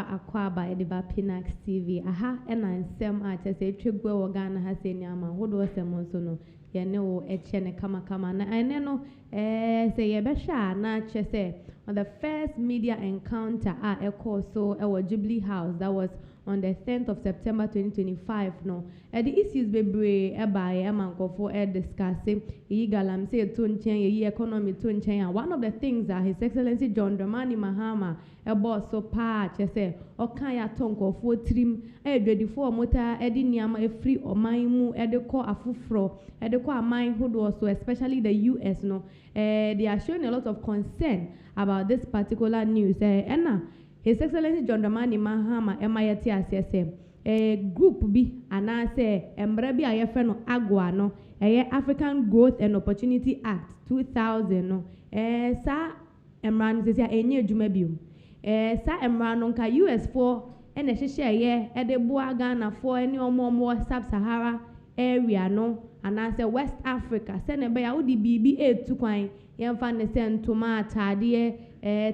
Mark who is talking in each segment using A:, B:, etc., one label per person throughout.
A: akwaba ediba Pinaxtv aha ena nsem a chese twegwe wogana ha se nyama hodo sem nso no ye ne wo eche ne kama na ene no say ye behwa na chese on the first media encounter echo so Jubilee House that was on the 10th of September 2025 no the issues bebre eba e mankofo discussing galam say to nchen ye economy to nchen one of the things that His Excellency John Dramani Mahama boss so pa chese okan ya tonkofo trim edwedifo mota edi niama free oman mu edeko afufro edeko aman hodo so especially the US no they are showing a lot of concern about this particular news His Excellency John Dramani Mahama emayeti asese group bi anase embre bi ayefe no AGOA no African Growth and Opportunity Act 2000 no sa emran se sia enye adwuma biom sa emran no nka US for ene hyehye edeboa Ghana for ene omo sub-Sahara area no anase West Africa se ne be ya udi bibi etu kwan yemfa ne se ntoma atade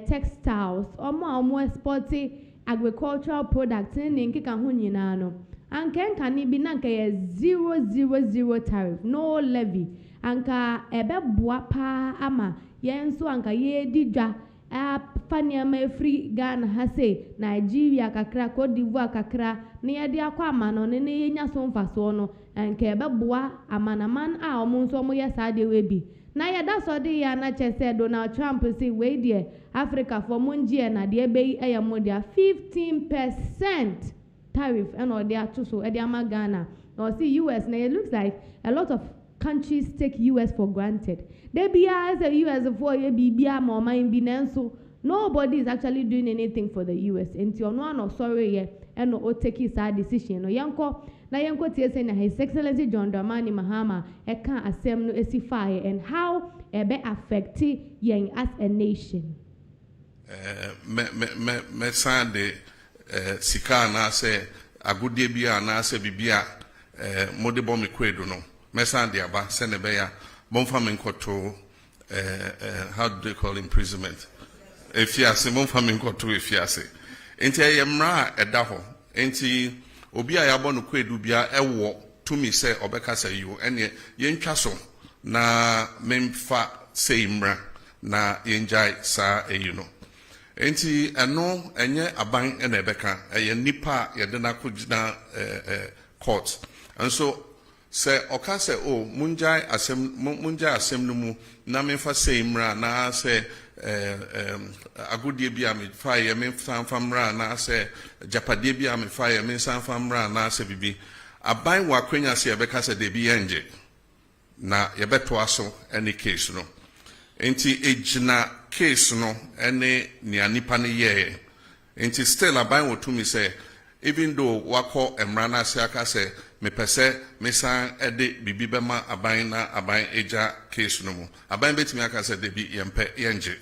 A: textiles omo exporting agricultural products in nkeka ho nyina no anka ni bi na nka ye 000 tariff no levy anka ebeboa pa ama yenso anka ye didwa faniama free Ghana ha say Nigeria kakra Cote d'Ivoire kakra ne ye de akwa ama no ne ye nya so mfaso no anka ebeboa amanaman a omo nso omo ye saade we bi na ya da so de ya na chese Donald Trump say we there Africa for monjie na de be e ya mo dia 15% tariff and or they are too so e de ama Ghana or see US na it looks like a lot of countries take US for granted. They be as a US for ye bibia ma man bi nanso nobody is actually doing anything for the US until no one sorry ye and no take his decision no yanko na yanko tie say na His Excellency John Dramani Mahama e kan asem no esify and how e be affect yen as a nation.
B: Me sande sika na say agudie bia na say bibia modebo me kwedo no me sande aba se ne be ya bomfa me nkoto how do they call imprisonment efiase bomfa me nkoto efiase enti ayemra edaho enti obi a yabɔ no kwedu bia ɛwɔ tumi sɛ ɔbɛka sɛ yo ɛne yɛntwa so na memfa sɛ imra na yɛngyae saa ɛyi no enti ɛno ɛnyɛ aban ɛna ɛbɛka ɛyɛ nipa yɛde na kɔgyina court nso sɛ ɔka sɛ o mungyae asɛm no mu na memfa sɛ imra na sɛ agudie bi a me fa ye me famra na se japade bi a me fa ye me famra na se bibi aban wa kwanya se ye beka se de bi yenje na ye beto aso any case no enti ejina case no ene ni anipa ne ye enti still aban wo to me say even though wako emra na se aka se me pese me san ede bibi bema aban na aban eja case no mu aban betimi aka se de bi yempe yenje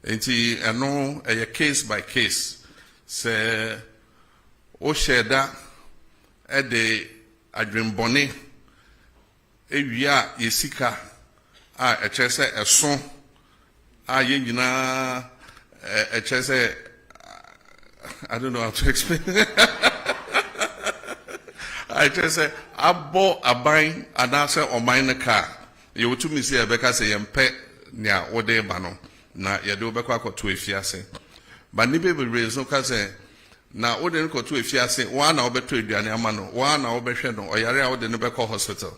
B: enti eno a case by case se o sheda ede adwembone ewia yesika a echese eso a yenyina echese I don't know how to explain. I just say, Abo abain anase omain car. You to me say a beka say yempe nia ode bano na yado beka ko to efiase. But ni be reason ka say na ode ko to efiase one na obeto aduane amano one na obehwe no oyare a ode no beka hospital.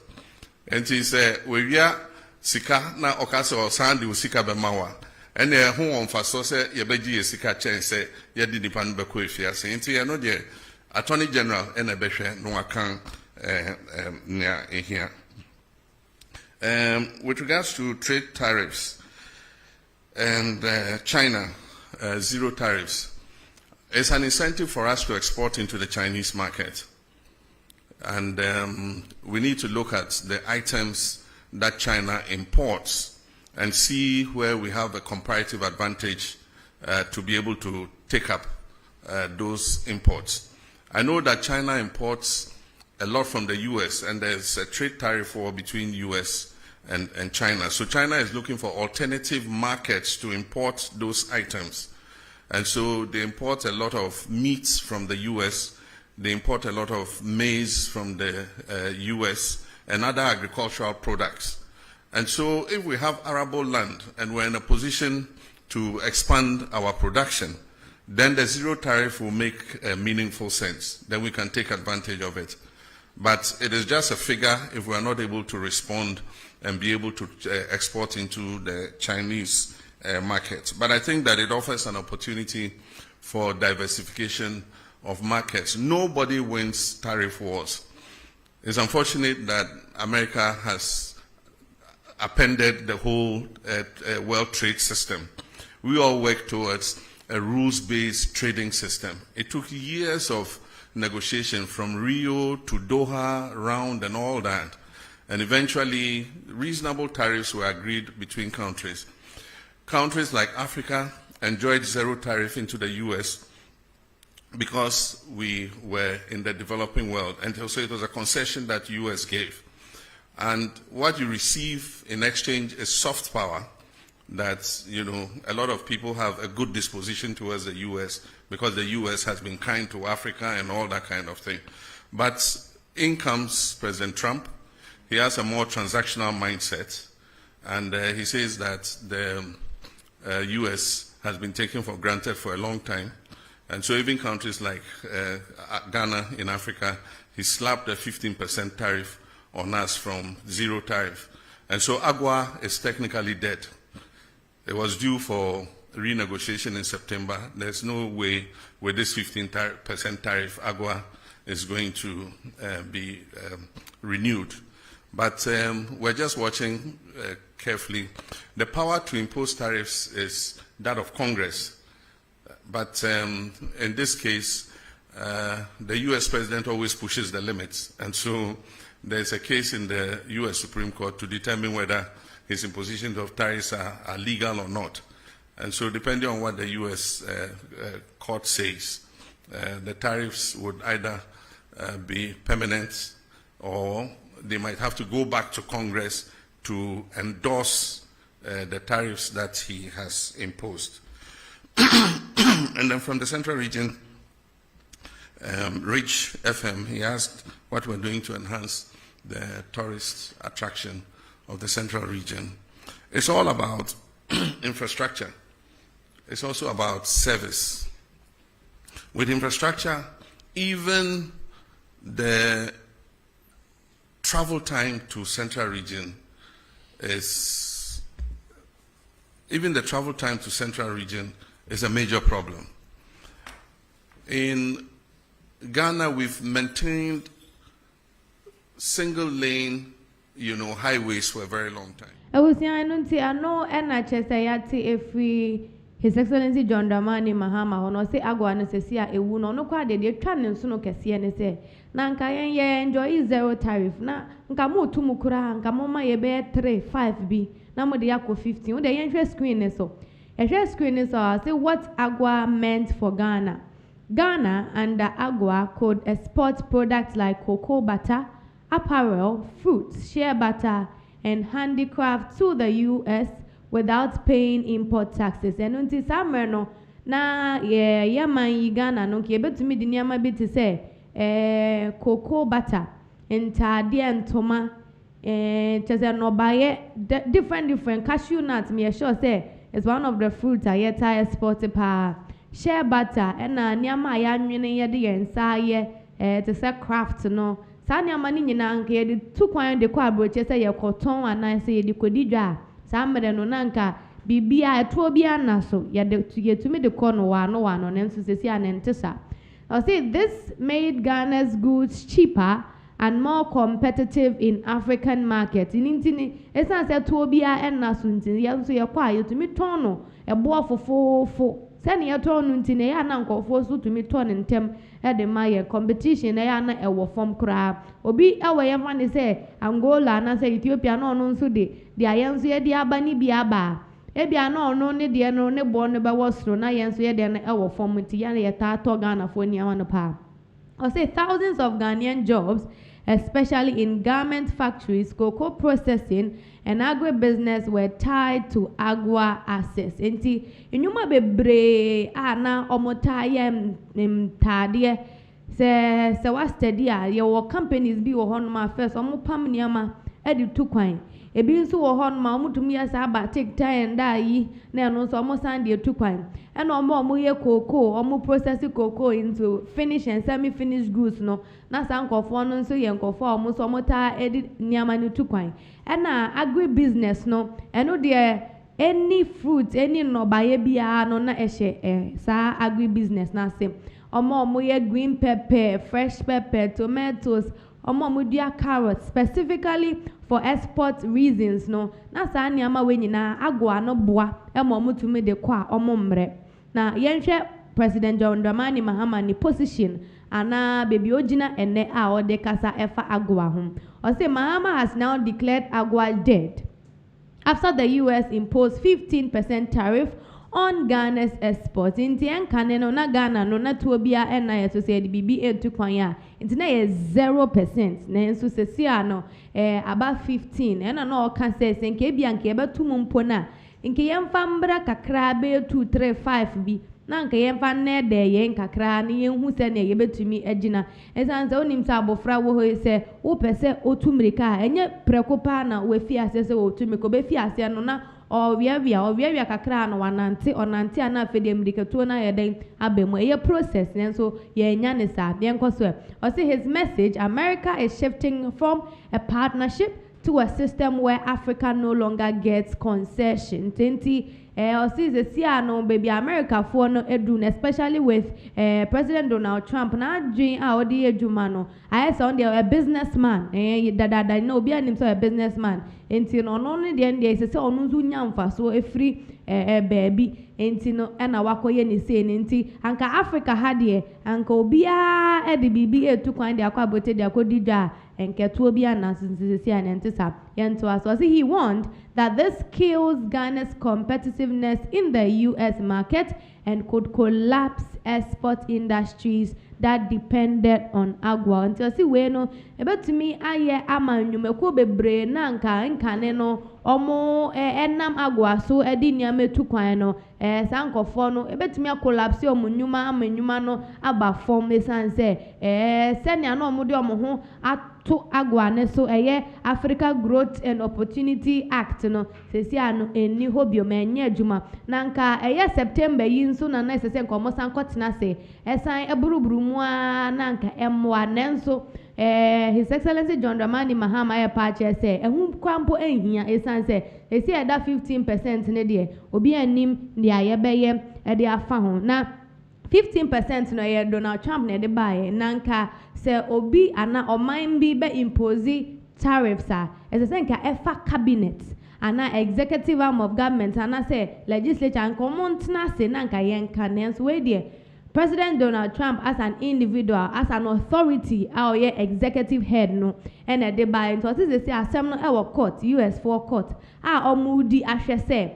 B: Enti say we wia sika na okase o sande sika be mawa. And ho on faso say yebeji sika chen say yedi nipa no beko efiase enti ye no de Attorney General and a beshe no akan here. With regards to trade tariffs and China zero tariffs, it's an incentive for us to export into the Chinese market, and we need to look at the items that China imports and see where we have a comparative advantage to be able to take up those imports. I know that China imports a lot from the US, and there's a trade tariff war between US and China. So China is looking for alternative markets to import those items. And so they import a lot of meats from the US, they import a lot of maize from the US and other agricultural products. And so if we have arable land and we're in a position to expand our production, then the zero tariff will make meaningful sense. Then we can take advantage of it. But it is just a figure if we are not able to respond and be able to export into the Chinese market. But I think that it offers an opportunity for diversification of markets. Nobody wins tariff wars. It's unfortunate that America has appended the whole world trade system. We all work towards a rules-based trading system. It took years of negotiation from Rio to Doha round and all that. And eventually, reasonable tariffs were agreed between countries. Countries like Africa enjoyed zero tariff into the US because we were in the developing world. And so it was a concession that US gave. And what you receive in exchange is soft power that, you know, a lot of people have a good disposition towards the US because the US has been kind to Africa and all that kind of thing. But in comes President Trump. He has a more transactional mindset. And he says that the US has been taken for granted for a long time. And so even countries like Ghana in Africa, he slapped a 15% tariff on us from zero tariff. And so AGOA is technically dead. It was due for renegotiation in September. There's no way with this 15% tariff AGOA is going to be renewed. But we're just watching carefully. The power to impose tariffs is that of Congress. But in this case, the US president always pushes the limits. And so there's a case in the US Supreme Court to determine whether his imposition of tariffs are legal or not. And so depending on what the US court says, the tariffs would either be permanent or they might have to go back to Congress to endorse the tariffs that he has imposed. And then from the Central Region, Rich FM, he asked what we're doing to enhance the tourist attraction of the Central Region. It's all about infrastructure. It's also about service. With infrastructure, even the travel time to Central Region is a major problem. In Ghana, we've maintained single lane, highways for a very long time.
A: I was saying, I know His Excellency John Dramani Mahama, ono se AGOA no se sia ewu no no kwa de twa ne nso no kese ne se na nka ye enjoy zero tariff na nka mo tu mu kura nka mo ma ye be 3-5 bi na mo de yakọ 15 wo de yen hwe screen ne so say what AGOA meant for Ghana. Ghana under AGOA could export products like cocoa butter, apparel, fruits, shea butter and handicraft to the US without paying import taxes. And until summer no na man Ghana no ke betumi di niama bi te say cocoa butter ntade ntoma chese no baye different cashew nuts me sure say it's one of the fruits I yet export pa shea butter and niama ya nwene ye de yensa ye to say craft no sa niama ni nyina anka ye de tu kwan de kwa abroche say ye cotton ana say ye de kodidwa Samre no nanka bibia eto bia na so yetumi de kono wano nenso sesi anentesa. I say this made Ghana's goods cheaper and more competitive in African markets. Intini esa se to bia enna so ntini ya so ye kwa yetumi tono ebo fofofo se ne yetonu ntini ya na nkofo so tumi ton ntem e de maye competition ya na ewo form kra obi ewe ye mane se Angola na se Ethiopia no no nso de ayenso ye de aba ni bi aba e bia na ono ne de no ne bo ne ba wosro na yenso ye de na ewo form nti ya na ye ta to Ghana fo ni ama no pa. I say thousands of Ghanaian jobs especially in garment factories, cocoa processing, and agribusiness were tied to AGOA assets. Enti inyuma bebre na omotaye mtadie se wa study a ye wo companies bi wo honoma first omo pam niama edi tukwan ebi nso wo honoma omutumi asa aba take time da yi na eno nso omo sand de tukwan ena omo ye cocoa omo process cocoa into finished and semi finished goods no na sankofo no nso ye nkofo omo so omo ta edi niama ni tukwan ena agribusiness no eno de any fruit any nobaye bia no na ehye sa agribusiness na se omo ye green pepper, fresh pepper, tomatoes, omo dia carrots specifically for export reasons no na sa niama we nyina AGOA no boa omo tumi de kwa omo mre na yenhwe President John Dramani Mahama ni position ana baby ogina ene a ode kasa efa AGOA ho o say Mahama has now declared AGOA dead after the US imposed 15% tariff on Ghana's exports. Inti enkane no na Ghana no na tuo bia ena yeso se de bibi etu kwan ya. Inti na ye 0%. Na enso se sia no about 15. Ena no oka se nke bia nke betu mumpo na. Nke yemfa mbra kakra be 2 3 5 bi. Na nke yemfa ne de ye nkakra ne yenhu se ne ye betumi agina. Esanse onim se abofra wo ho se wo pese otumrika enye prekopa na we fi ase se otumiko be fi ase no na owiawia kakra no onante ana afedem diketuo na yeden abemu eye process nenso ye nya ne sa yenkoso o say his message America is shifting from a partnership to a system where Africa no longer gets concession. O see the no baby America for no edun, especially with President Donald Trump na dream odi ejuma no I saw a businessman that no be an a businessman enti no no the end dey say onu nzu nyamfa so efri baby enti no na wakoye ni say enti anka Africa ha de anka obia edi bibi etukwan de akwabote de akodidwa enketu obia na sisi anentisa yento aso he warned that this kills Ghana's competitiveness in the US market and could collapse export industries that depended on AGOA. Until see we no ebetumi aye amanyumeko bebre na nkane no omo enam AGOA so edi niame tukwan no sankofo no ebetumi collapse omunyuma amanyuma no aba form esanse senia no omo de omo ho to AGOA ne so Africa Growth and Opportunity Act no sesi ano eni hobio menye adwuma na nka September yi nso na na sese nkomo sankotena se esan eburuburu mu na nka emwa nenso His Excellency John Dramani Mahama pache se ehun kwampo enhia esanse esi eda 15% ne de obi anim de ayebeye de afa ho na 15% no ye Donald Trump ne de bae nanka se obi ana oman bi be impose tariffs as a nka efa cabinet ana executive arm of government ana se legislature and common na se nanka yenka nenso we de President Donald Trump as an individual as an authority our executive head no and de bae so say asem no e court US 4 court omudi ahwe se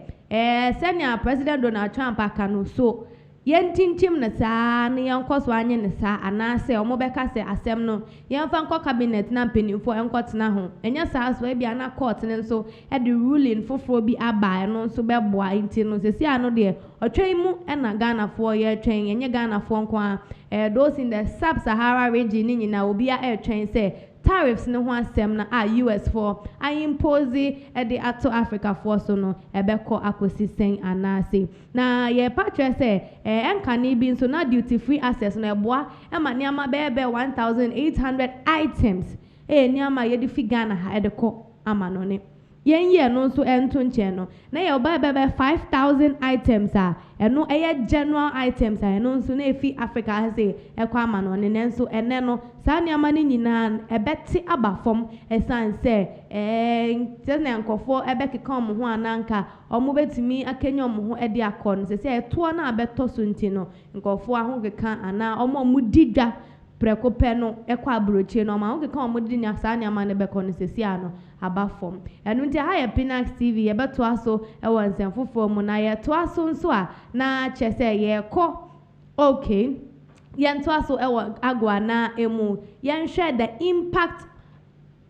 A: senior President Donald Trump akano so yentintim na saa ne yankoso anye ne saa anase omobeka se asem no yemfa nko cabinet na mpenifo enkotena ho enya saa so bia na court ne nso e the ruling foforo bi aba no nso beboa inti no sesi ano de otwen mu na Ghana fo ye twen enye Ghana fo nko those in the sub-Sahara region ni nyina obi a twen se tariffs no ho asem na US for I impose the ato Africa for so no ebeko akosisen anase na ye patre se enkane bi so na duty free access no eboa ema niama bebe 1800 items niama ye di fi Ghana ha edeko amano ne yenye no so ento nche no na ye oba bebe 5000 items eno general items eno so na efi Africa ha se ekwa amano ne nenso ene no saa niama ni nyina ebeti abafom esanse tena nkofo ebekeka omo ho ananka omo betimi akenya omo ho edi akon se eto na abeto so ntino nkofo ahogeka ana omo mudidwa prekope no ekwa abrochie no ma ogeka omo di nya saa niama ne beko no sesi ano abafom enu nti ha ya Pinaxtv ye beto aso ewo nsenfofo mu na ye to aso nso a na chese ye ko okay yento aso ewo AGOA na emu yenhwe the impact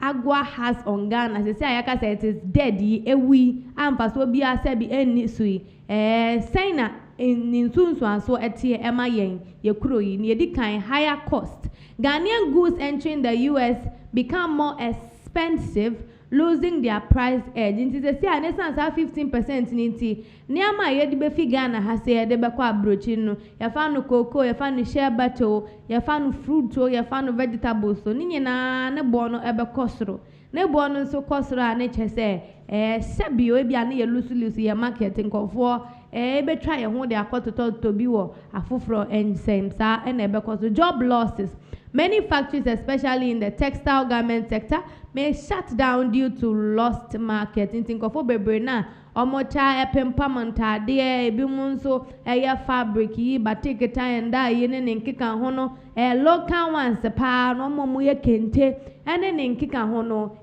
A: AGOA has on Ghana. They say Ayaka say it is dead. We so be a sebi any sui. Saying that in soon so etie Emma Yang ye kuro ye di kind higher cost. Ghanaian goods entering the US become more expensive, losing their price edge. Inti se say anesan sa 15% ninti. Niama ye di be fi Ghana ha say de be kwa abrochi no. Ya fa no cocoa, ya fa no shea butter, ya fa no fruit, ya fa no vegetables. So ni nyina ne bo no ebe kosoro. Ne bo no nso kosoro a ne che say sebi o bia ne ye lusu ye marketing nkofo ebe try ye ho de akototo to bi wo afoforo ensem sa na ebe koso job losses. Many factories, especially in the textile garment sector, may shut down due to lost market. In think of na omocha epempamanta de ebi munso eye fabric yi batik tie nda ye ne nkika ho no local ones pa no momu ye kente ene ne nkika ho no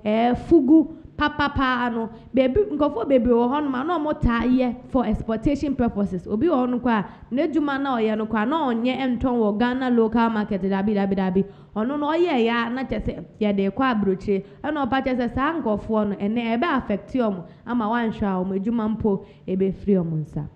A: fugu papa no baby nkofo baby wo ho no ma no mota ye for exportation purposes obi wo no kwa na djuma na oye no kwa na onye enton wo Ghana local market dabi ono no oye ya na chese ye de kwa abroche ena opa chese sa nkofo no ene ebe affect omo ama wanhwa omo djuma mpo ebe free omo nsa.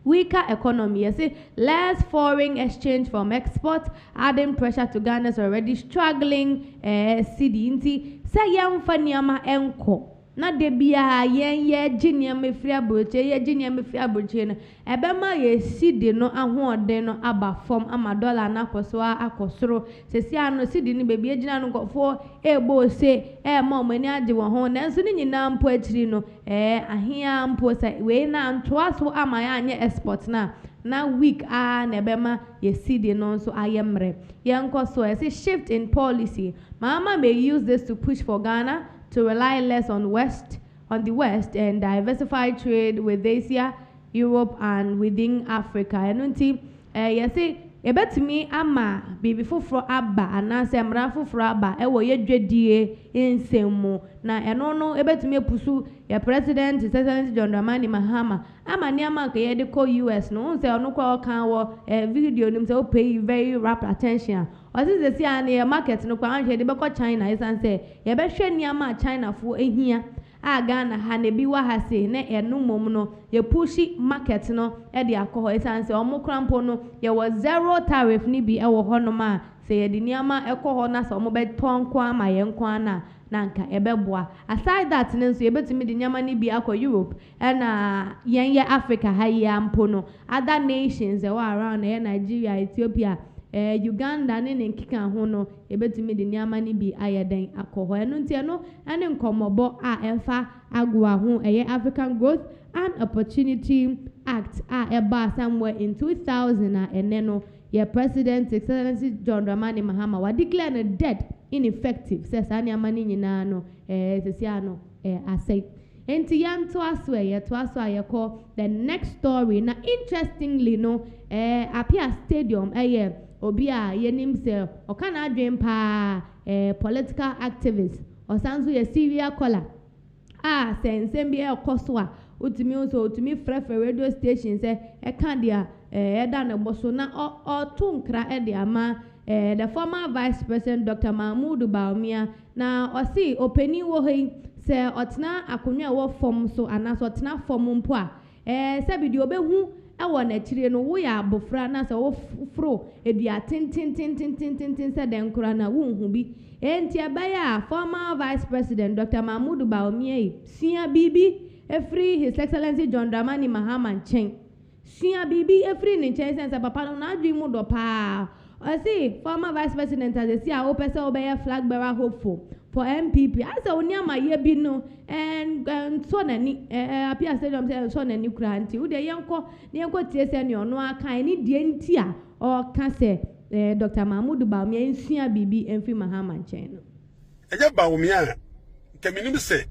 A: Weaker economy, you see, less foreign exchange from export, adding pressure to Ghana's already struggling city. Inti, say young fanyama enko. Na debia ye jinia me free abroche, ye jinia me free abroche no. Ebema ye city no ahoɔden no aba form ama dollar na akɔsoa akɔsoro. Sesi ano city ni baby ejina no nkɔfo ebo se ma omani agye wɔ ho. Nanso ni nyina mpo akiri no ahia mpo se we na ntoa so ama ya anye export na week na ebema ye city no nso ayemre. Ye nkɔso ese shift in policy. Mahama may use this to push for Ghana to rely less on the West and diversify trade with Asia, Europe and within Africa. Enunti yesi ebetumi ama bibi foforo aba anase mra foforo aba ewo ye dwedie ensemu na eno no ebetumi epusu ya president Excellency John Dramani Mahama ama ni ama ke ye de ko US no nse ono kwa kan wo video nim se o pay very rapt attention. Osi se ani market no kwa anhwe de be ko China isan se ye be hwe ni ama China fo ehia a Ghana ha ne bi wa ha se ne enu mom no ye pushi market no e de akọ isan se omo krampo no ye was zero tariff ni bi e wo ho no ma se ye de ni ama e ko ho na se omo be ton kwa ama ye nkwa na nanka ebeboa. Aside that ne nso ye betumi de nyama ni bi akọ Europe na yen Africa ha ya mpo no other nations e wa around Nigeria, Ethiopia, Uganda ne nkika ho no ebetumi de nyama ni bi ayeden akọ enu ntie no ene nkomobo a emfa AGOA ho African Growth and Opportunity Act eba somewhere in 2000 ene no your president Excellency John Dramani Mahama wa declare dead ineffective says anyama ni nyina no sesia no asay enti yanto aso ayeko the next story na interestingly no appear stadium obi a yenim se okana adwen pa political activist osanso ye serial caller sensem bi ekoso a utumi frefre radio station se eka dia eda na boso na otunkra ede ama the former vice president Dr. Mahmoud Baumia na osi openi wo hei se otna akonwa wo form so anaso otna form mpo a se bi di obehu ewo na chire no wo ya abofra na se wo fro edua tin se den kura na wo hu bi enti abaya former vice president Dr. Mahmoud Baumia sia bibi efri His Excellency John Dramani Mahama nchen sia bibi efri ni nchen sense papa no na adwi mu do pa see former vice president as see a person obey flag bearer hopeful for MPP as oni ama ye bi no and so nani appear stadium say so nani kura nti wo de yenko tie se ne ono aka ni die nti a o ka se Dr. Mahmoud Baumia nsua bibi emfi Mahama nchen no
C: eje Baumia keminim se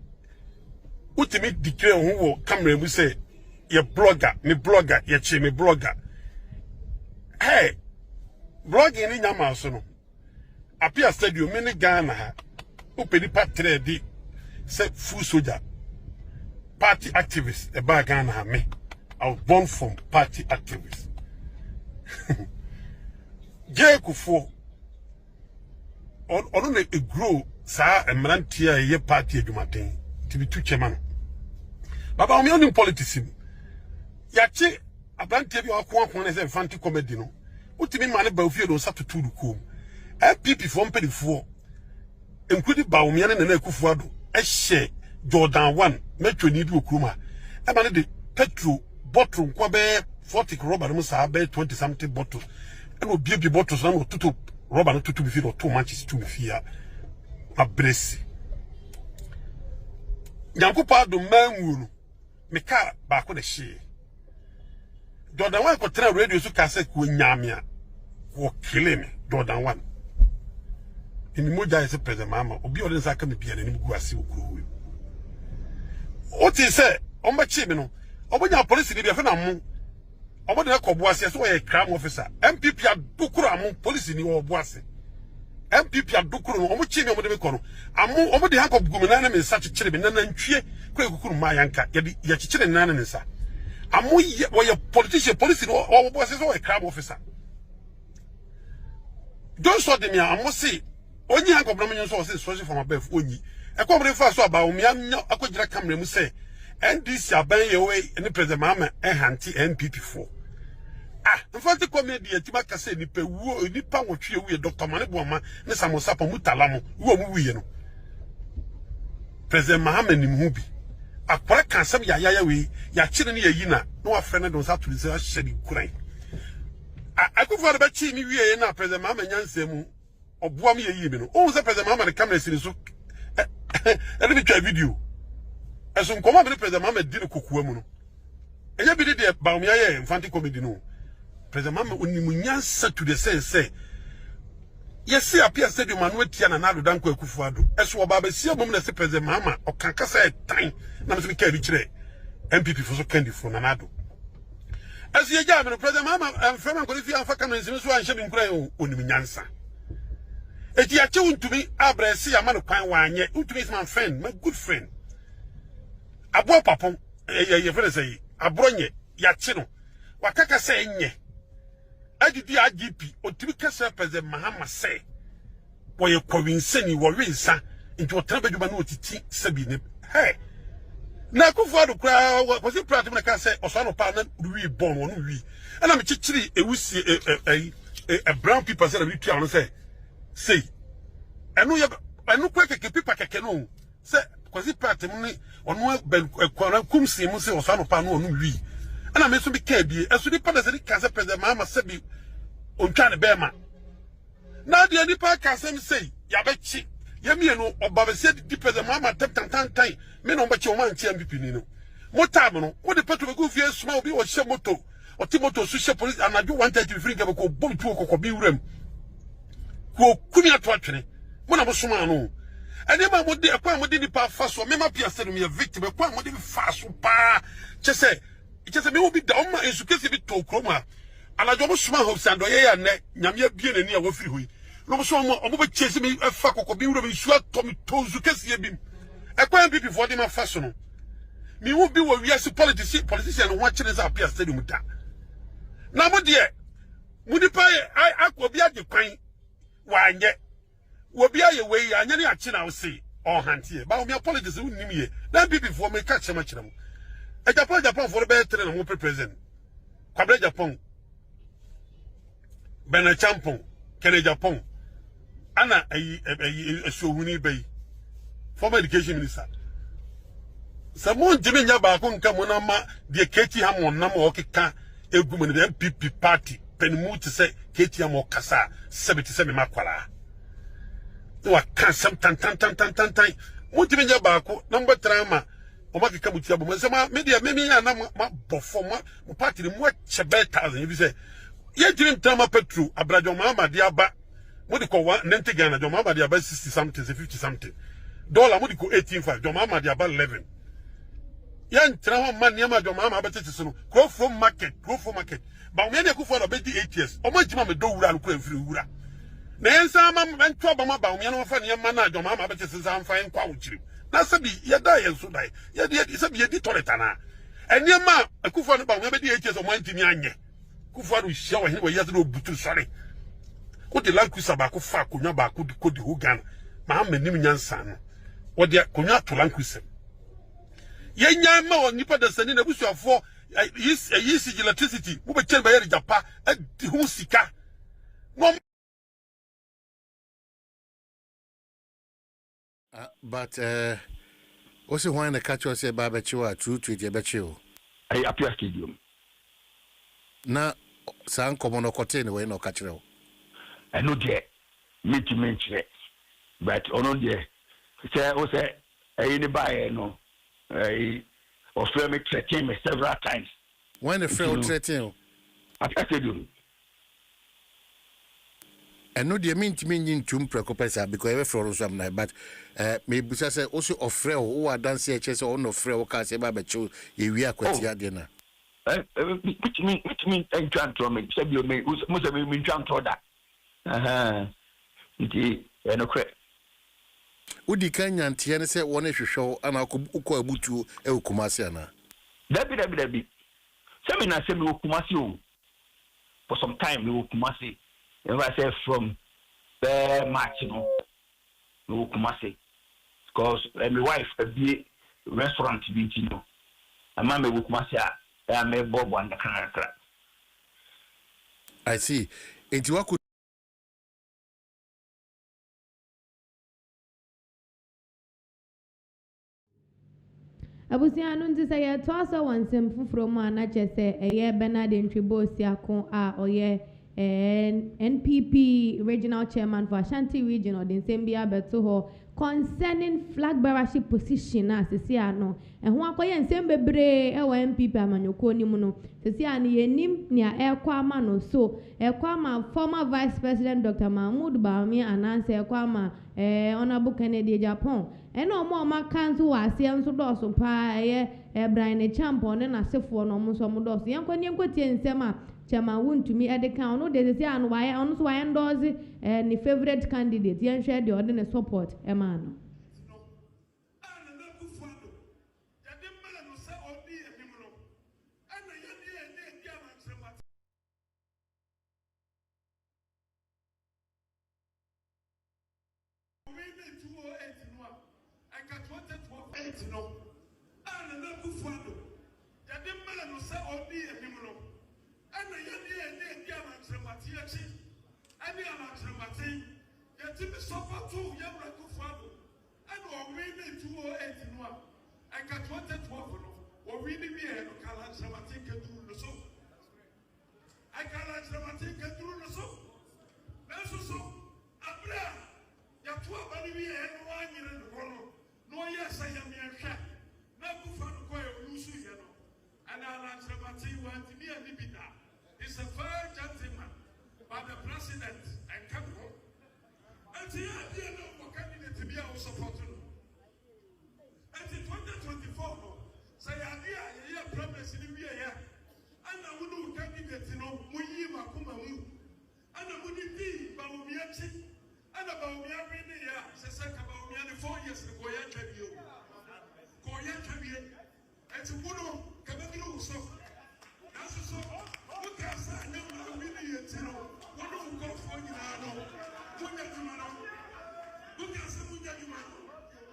C: utimi declare ho wo camera mu se ye blogger ye chi me blogger hey blogging ni nyama so no appear stadium me Ghana ha openi patre di se full soldier party activist about Ghana ha me I was born from party activist Jekufo on a grow sa emrantia ye party adwumaten tibi tu chairman baba o me on politics ya chi abrantia bi akon na say fanti comedy no utimi ma ne ba ofie do satotu dukom MPP for mpedifo including ba o me na na akufu ado ehye Jordan 1 metro ni bi okruma e ma ne de petrol bottle kwa be 40 rubber no sa be 20 something bottle e no bie bottles na no tutu rubber no tutu bi fi do 2 matches to me fia abresi Yankupa do manwu no me ka ba ko de hye Jordan 1 ko tra radio so ka se ko nyamia ko kile me Jordan 1 ini moja ese Prez Mahama obi o den saka me bia na ni gu ase okuro o ti se o ma chi me no obonya police ni bia fe na mo obo de ko bo ase so ye crime officer MPP adukuro amu police ni wo bo ase MPP adukuro no omo chi me omo de me ko no amu omo de hanko gumina na me nsa chechire me na ntwie kwa ekukuru ma yanka ya chechire na na nsa amu wo ye politician police no wo bo ase so ye crime officer don't so de me amu see onyi hanko bra me nso so social from above onyi e ko mre fa so aba o me anya akogira camera mu say NDC aban ye we ni Prez Mahama hanti NPP4 mfanti comedy etima kase ni pe wuo ni pa wotwe wu ye Dr. Maneboama ne Samosapo mutalamo wo mu wiye no Prez Mahama ni mu bi akwara kansam ya we ya kire ne yayi na no afre ne don sa to se ahye di kuran akufo ba chi ni wiye na Prez Mahama nyanse mu oboam yayi bi no o se Prez Mahama ne camera sini so e bi twa video eso nkoma be Prez Mahama di ne kokua mu no enya bi de ba o ye mfanti comedy no Prez Mahama onimunyansa to the sense yes appear stadium anu etia na nado danko akufu ado eso oba ba sia bom na se Prez Mahama o kankasa etan na me ka bi kire MPP for so candidate na nado eso ye ja me Prez Mahama amfema ko fi amfa kamera nsim so anhye bi nkura onimunyansa eti ya che untumi abrese ya ma no kwan wanye untumi is my friend, my good friend abo papon ye fere say abronye ya che no wakaka say enye adidi AGP otimi kasa Prez Mahama say boye kowinsani wo winsa nti otra badwuma na otiti sabi ne he na kufu ado kra wasi prat me ka say oso no pa na wi bon wo no wi ana me chichiri ewusi brown people say we tua no say enu kwa keke pipa keke no say kwasi prat mu ni ono kwara kumsi mu say oso no pa no wi ana me so bi ka bi eso di pada se ka say Prez Mahama sabi ontwa ne bema na de ni pa ka say say ya be chi ya mi no oba be se di Prez Mahama tantan me no ba chi o man chi MPP ni no motam no wo de petrol be go fie suma obi wo hye moto o ti moto so hye police anaju 130 free ga ko bom tu ko bi wuram ko kumi ato atwene mo na mo suma no ene ma mo de akwa mo de ni pa fa so me ma pia se no me victim akwa mo de fa so pa chese me wo bi da o ma esukese bi to kroma alajo mo suma ho sando ye ya ne nyame abie nani a wo firi hoyi no mo so mo ba chese me fa kokko bi wuram isu ato me to esukese ye bi akwa MPP for de ma fa so no me wo bi wo wiase politician no ho akire za apia stadium da na mo de mo di pa akwa bi age kwan wanye wo bi aye we anya ne ache na wo se o hantie ba o me politics wo nim ye na MPP for me ka chema chira mo Japan for be tre na mo present kwabre Japan bena champon kene Japan ana esuhuni bay former education minister Samon jimi nya ba ko nka mo na ma de keti ha mo na ma okeka egum ne MPP party penimu te se keti ha mo kasa 77 me makwala wa kan sam tan mo jimi nya ba ko number 3 ma o ma keka mutia bo se ma media me ya na ma bofo mo party mo chebe 1000 bi se ye jimi ntama petrol abrajo Mahama de aba mo de ko 90 Ghana jo Mahama de aba 60 something 50 something dollar mo de ko 18.5 jo Mahama de aba 11 yan tra ho man niam jo Mahama abetete so no go from market ba me na ku for be 8 years o ma jima me do wura no ko afiri wura na ensa ma nto ba ma ba me no fa niam na jo Mahama abetete sa amfa en kwa wo kiri na sabi ye da ye so dai ye de sabi ye di toreta na eniam ma akufo no ba me be 8 years o ma ntimi anye kufu adu hia wa hin wa ye do butu sore ko de lankusa ba ko fa ko nya ba ko di ho Ghana Mahama nim nyansa no wo de konwa tolankusem yenya ma won nipa da sani na busuafo yisi electricity wo be chen ba yare japa hu sika no.
D: But also when the catch was a barbecue true to the bechu.
E: I appear stadium.
D: Na san common cotton way no catch.
E: I know there meet but on there say anybody no or me threaten me several times.
D: When the frail threaten
E: appear stadium.
D: I know the mean to mean in tomb precopesa because every floor some night, but maybe say also of frail who are dancing chess or no frail can say barbecue we are quite here dinner.
E: Which mean and trying to make some you may must have been trying to that. It no credit.
D: Udi Kenya and Tiana said one issue show and I could uko butu e kumasiana.
E: Debbie. Seminar said we kumasi for some time we will kumasi. If I say from March, no kumasi, because my wife be restaurant be no. A man will kumasi. I may bob on the canal.
D: I see. Into what could
A: Abusia no nti say to aso wansem fufuro mu ana chese eye Bernard Ntwibosi akon a oye NPP regional chairman for Ashanti region or the same bia beto ho concerning flag bearership position na sisi ano ho akoye nsem bebre e wa NPP amanyoko ni mu no sisi ano yenim nia ekwa ama no so ekwa ama former vice president Dr. Mahmoud Bawumia ananse ekwa ama honorable Kennedy Japan eno mo ma kanzu wa ase enso doso pa Brian Champion na sefo no mo so mo doso yenko ni enkotie nsem a chama wuntumi edeka ono de sisi ano wa ono so wa endorse ni favorite candidate yen share the ordinary support ema no
C: It's a fair gentleman by the president and capital. And the idea of candidate to be our supporter. And in 2024, say idea promise in the year. And I would do candidate to know Muyima Kumamu. And I would be Baumiachi. And about me every year, says about me 4 years ago, Koya Tribune. And to Muno, Kabadu, so. That's so. Look outside, no, I'm really a tino. One of go for you now. Look at some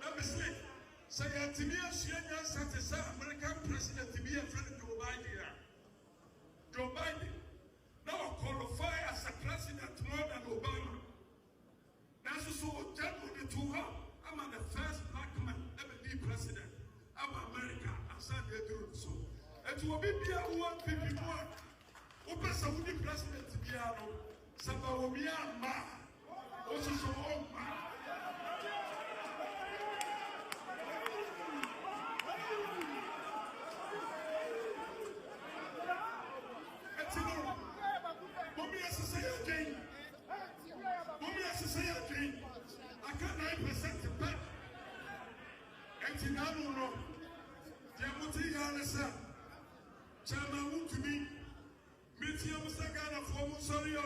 C: let me say, say, to be a senior citizen, American president, to be a friend of Joe Biden. Joe Biden now qualify as a president more than Obama. That's so generally to her. I'm the first black man ever be president of America. I'm saying they do so. It will be one people more. Open some of the president to be out. Some of me are mad. Also, some of I can't 9% back. And now, no, Jamuti Yanasa, Chama to me, Mitium Sagana for Musario.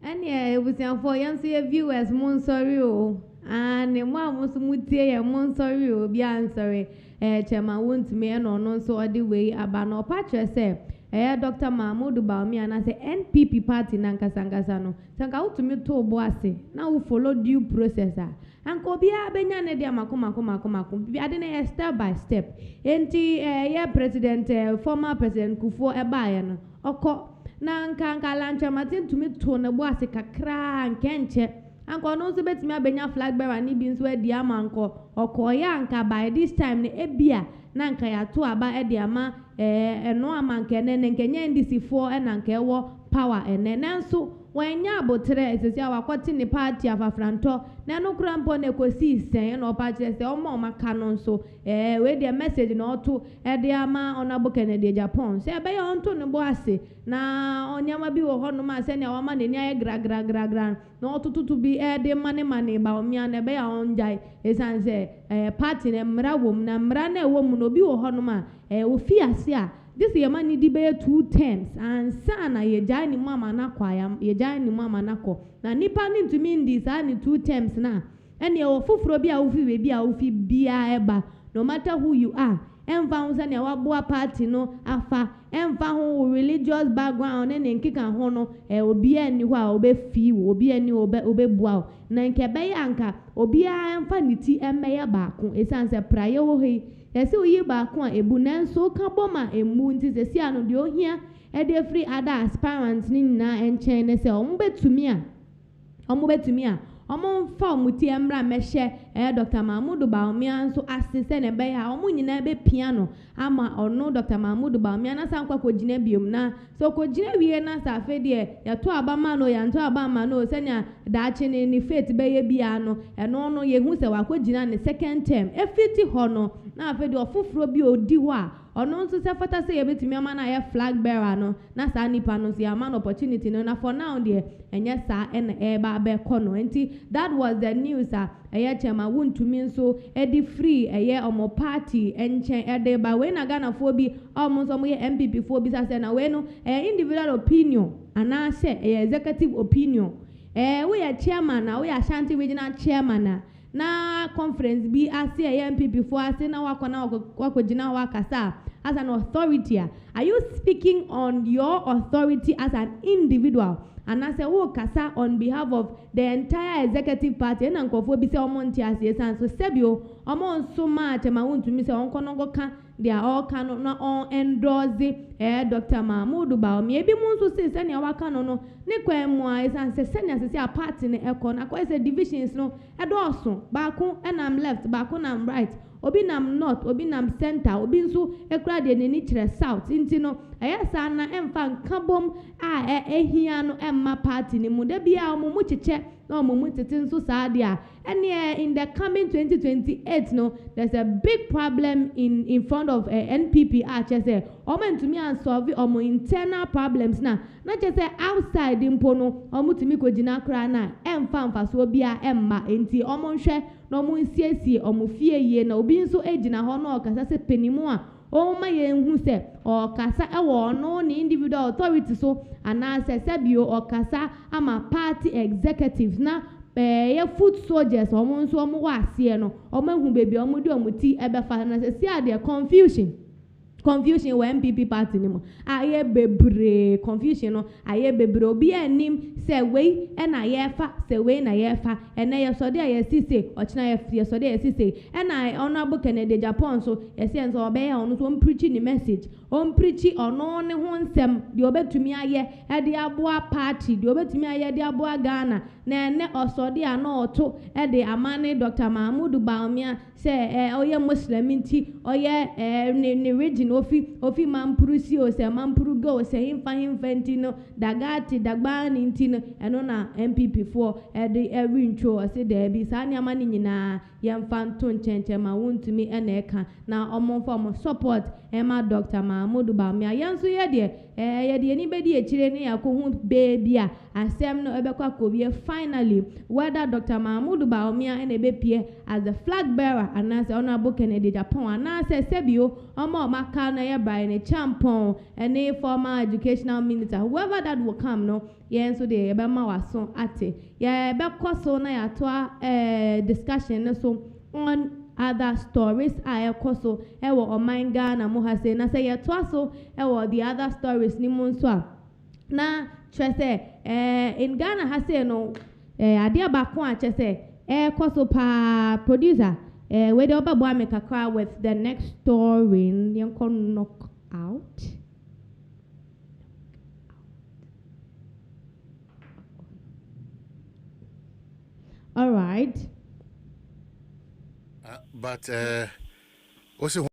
A: And yeah, it was for young viewers, Monsorio, and one was Mutia, Monsorio, be answering. Chema won't me and no so the way abano patcha say. Dr. Mahmoud Baumi and I say NPP party Nankasangasano. Sanka out to me to boase. Now follow due processor. And Kobia Benyane dia makuma. I didn't step by step. Enti president, former president Kufo Ebayan. Oko. Na nka lancha matin tumi to na boase kakra nkenche anko no so betimi abenya flag bearer ni bi nso adi ama anko okoya nka by this time ne ebia na nka ya to aba edi ama eno ama nke ne nkenya ndisifo na nka ewo power ene nanso wanya abotre esesi awakwati ni party afafranto na no kura mpo na ekosi isen na opachire se omo maka no nso we the message na oto edi ama onabo Kennedy Japan se ebe ya onto ne bo ase na onyama bi wo hono ma se ne awama ne ni aye gra na otututu bi edi mane ba omia na ebe ya onjai esanse party ne mra wom na mra na ewom no bi wo hono ma ofi ase a this yamani di be 2 terms and sana yejai ni mama na kwaya yejai ni mama na ko na nipa ni ntumi ndi sa ni 2 terms na ene ofufuro bi a ofi we bi a ofi bia eba no matter who you are emfa ho sane waboa party no afa emfa ho religious background ne nkika ho no obi ani ho a obefi obi ani obebua na nke be ya nka obi a emfa niti emmeya baako esanse praye wo hei yesi oyi baako a ebu nanso ka boma emu nti sesi anu de ohia e de free other aspirants ni na enchen ne se omo betumi a omo fa omuti emra mehye Dr. Mahmoud Baumi anso asese ne be ya omo nyina be piano ama ono Dr. Mahmoud Baumi na sankwa kogina biom na so kogina wie na sa fe de ya to abama no ya nto abama no senya daache ni faith be ye bia no eno no ye hu se wakogina ne second term efiti ho no na fe de ofoforo bi odi ho a ono nso se fata se ye betimi ama na ye flag bearer no na sa nipa no se ama no opportunity no na for now de enye sa en ba be kono enti that was the news chema wuntumi nso edi free omo party enchen ede ba we na Ghana fo bi omo ye MPP fo bi sa se na we no individual opinion ana se executive opinion we ya chairman na we Ashanti regional chairman na conference bi ase MPP fo ase na wakogina wakasa as an authority. Are you speaking on your authority as an individual? And I say, oh, kasa on behalf of the entire executive party. And Uncle Fobi say, Omonti as yes, and so Sebio, Omon so much, and I want to miss Uncle Nogoka, they are all cannot not all endorse Dr. Mahmoud Baumi. Maybe Monso says, and your canono, no, Niquem is and says, send us a party in the econ. I quite say divisions, no, and also, Bako, and I'm left, Bako, and I'm right. Obi nam north, obi nam center, obi nso ekra de ne nitre south. Inti no ayasa na emfa nkabom a ehia no emma party ni mu da bia omumu cheche na omumu tete nso saade a ene in the coming 2028 no there's a big problem in front of NPP chese omentumi solve omo internal problems na chese outside impo no omutumi kogina kra na emfa mfaso bia emma enti omo nhwe no mu nsiesie omufie ye na obi nso ejina ho na okasa se penimu a o ma ye hu se okasa ewo no ni individual authority so ana se sebio okasa ama party executives na ye foot soldiers omo nso omo wa ase no omo hu bebi omo di omuti ebefa na se see ade confusion when MPP party ni mo aye bebre confusion no aye bebre obi anim se we na ye fa se we na ye fa ene ye so de ye sise ochina ye so de ye sise na honorable Kennedy Japan so ye se nso obe ya onu so preach ni message on preach ono ne ho nsem de obetumi aye de aboa party de obetumi aye de aboa Ghana na ene osode ana oto de amane Dr. Mahmoud Baumi se oye muslim nti oye ni region no ofi mampuru si o se mampuru go se himfa ntino dagati dagbani ntino eno na MPP for de ewintwo ase da bi sa ne amane nyina yemfa nto nchenche ma wontumi ena eka na omonfo mo support ema Dr. Mahama Bawumia yenso ye de ye de ni bedi echire ne yakohu baby a asem no ebekwa kobie finally whether Dr. Mahama Bawumia ena ebepie as the flag bearer anase honorable Kennedy Japan anase sebio omo maka na ye by ne champon any former educational minister whoever that will come no yenso de ebema waso ate ye bekoso na ya to discussion so on other stories koso ewo omanga na mo ha say na say ye to so ewo the other stories ni mo nso a na trese in Ghana ha say no ade abako a chese koso pa producer we de obabo amekakra with the next story yenko knock out. All right.
D: But also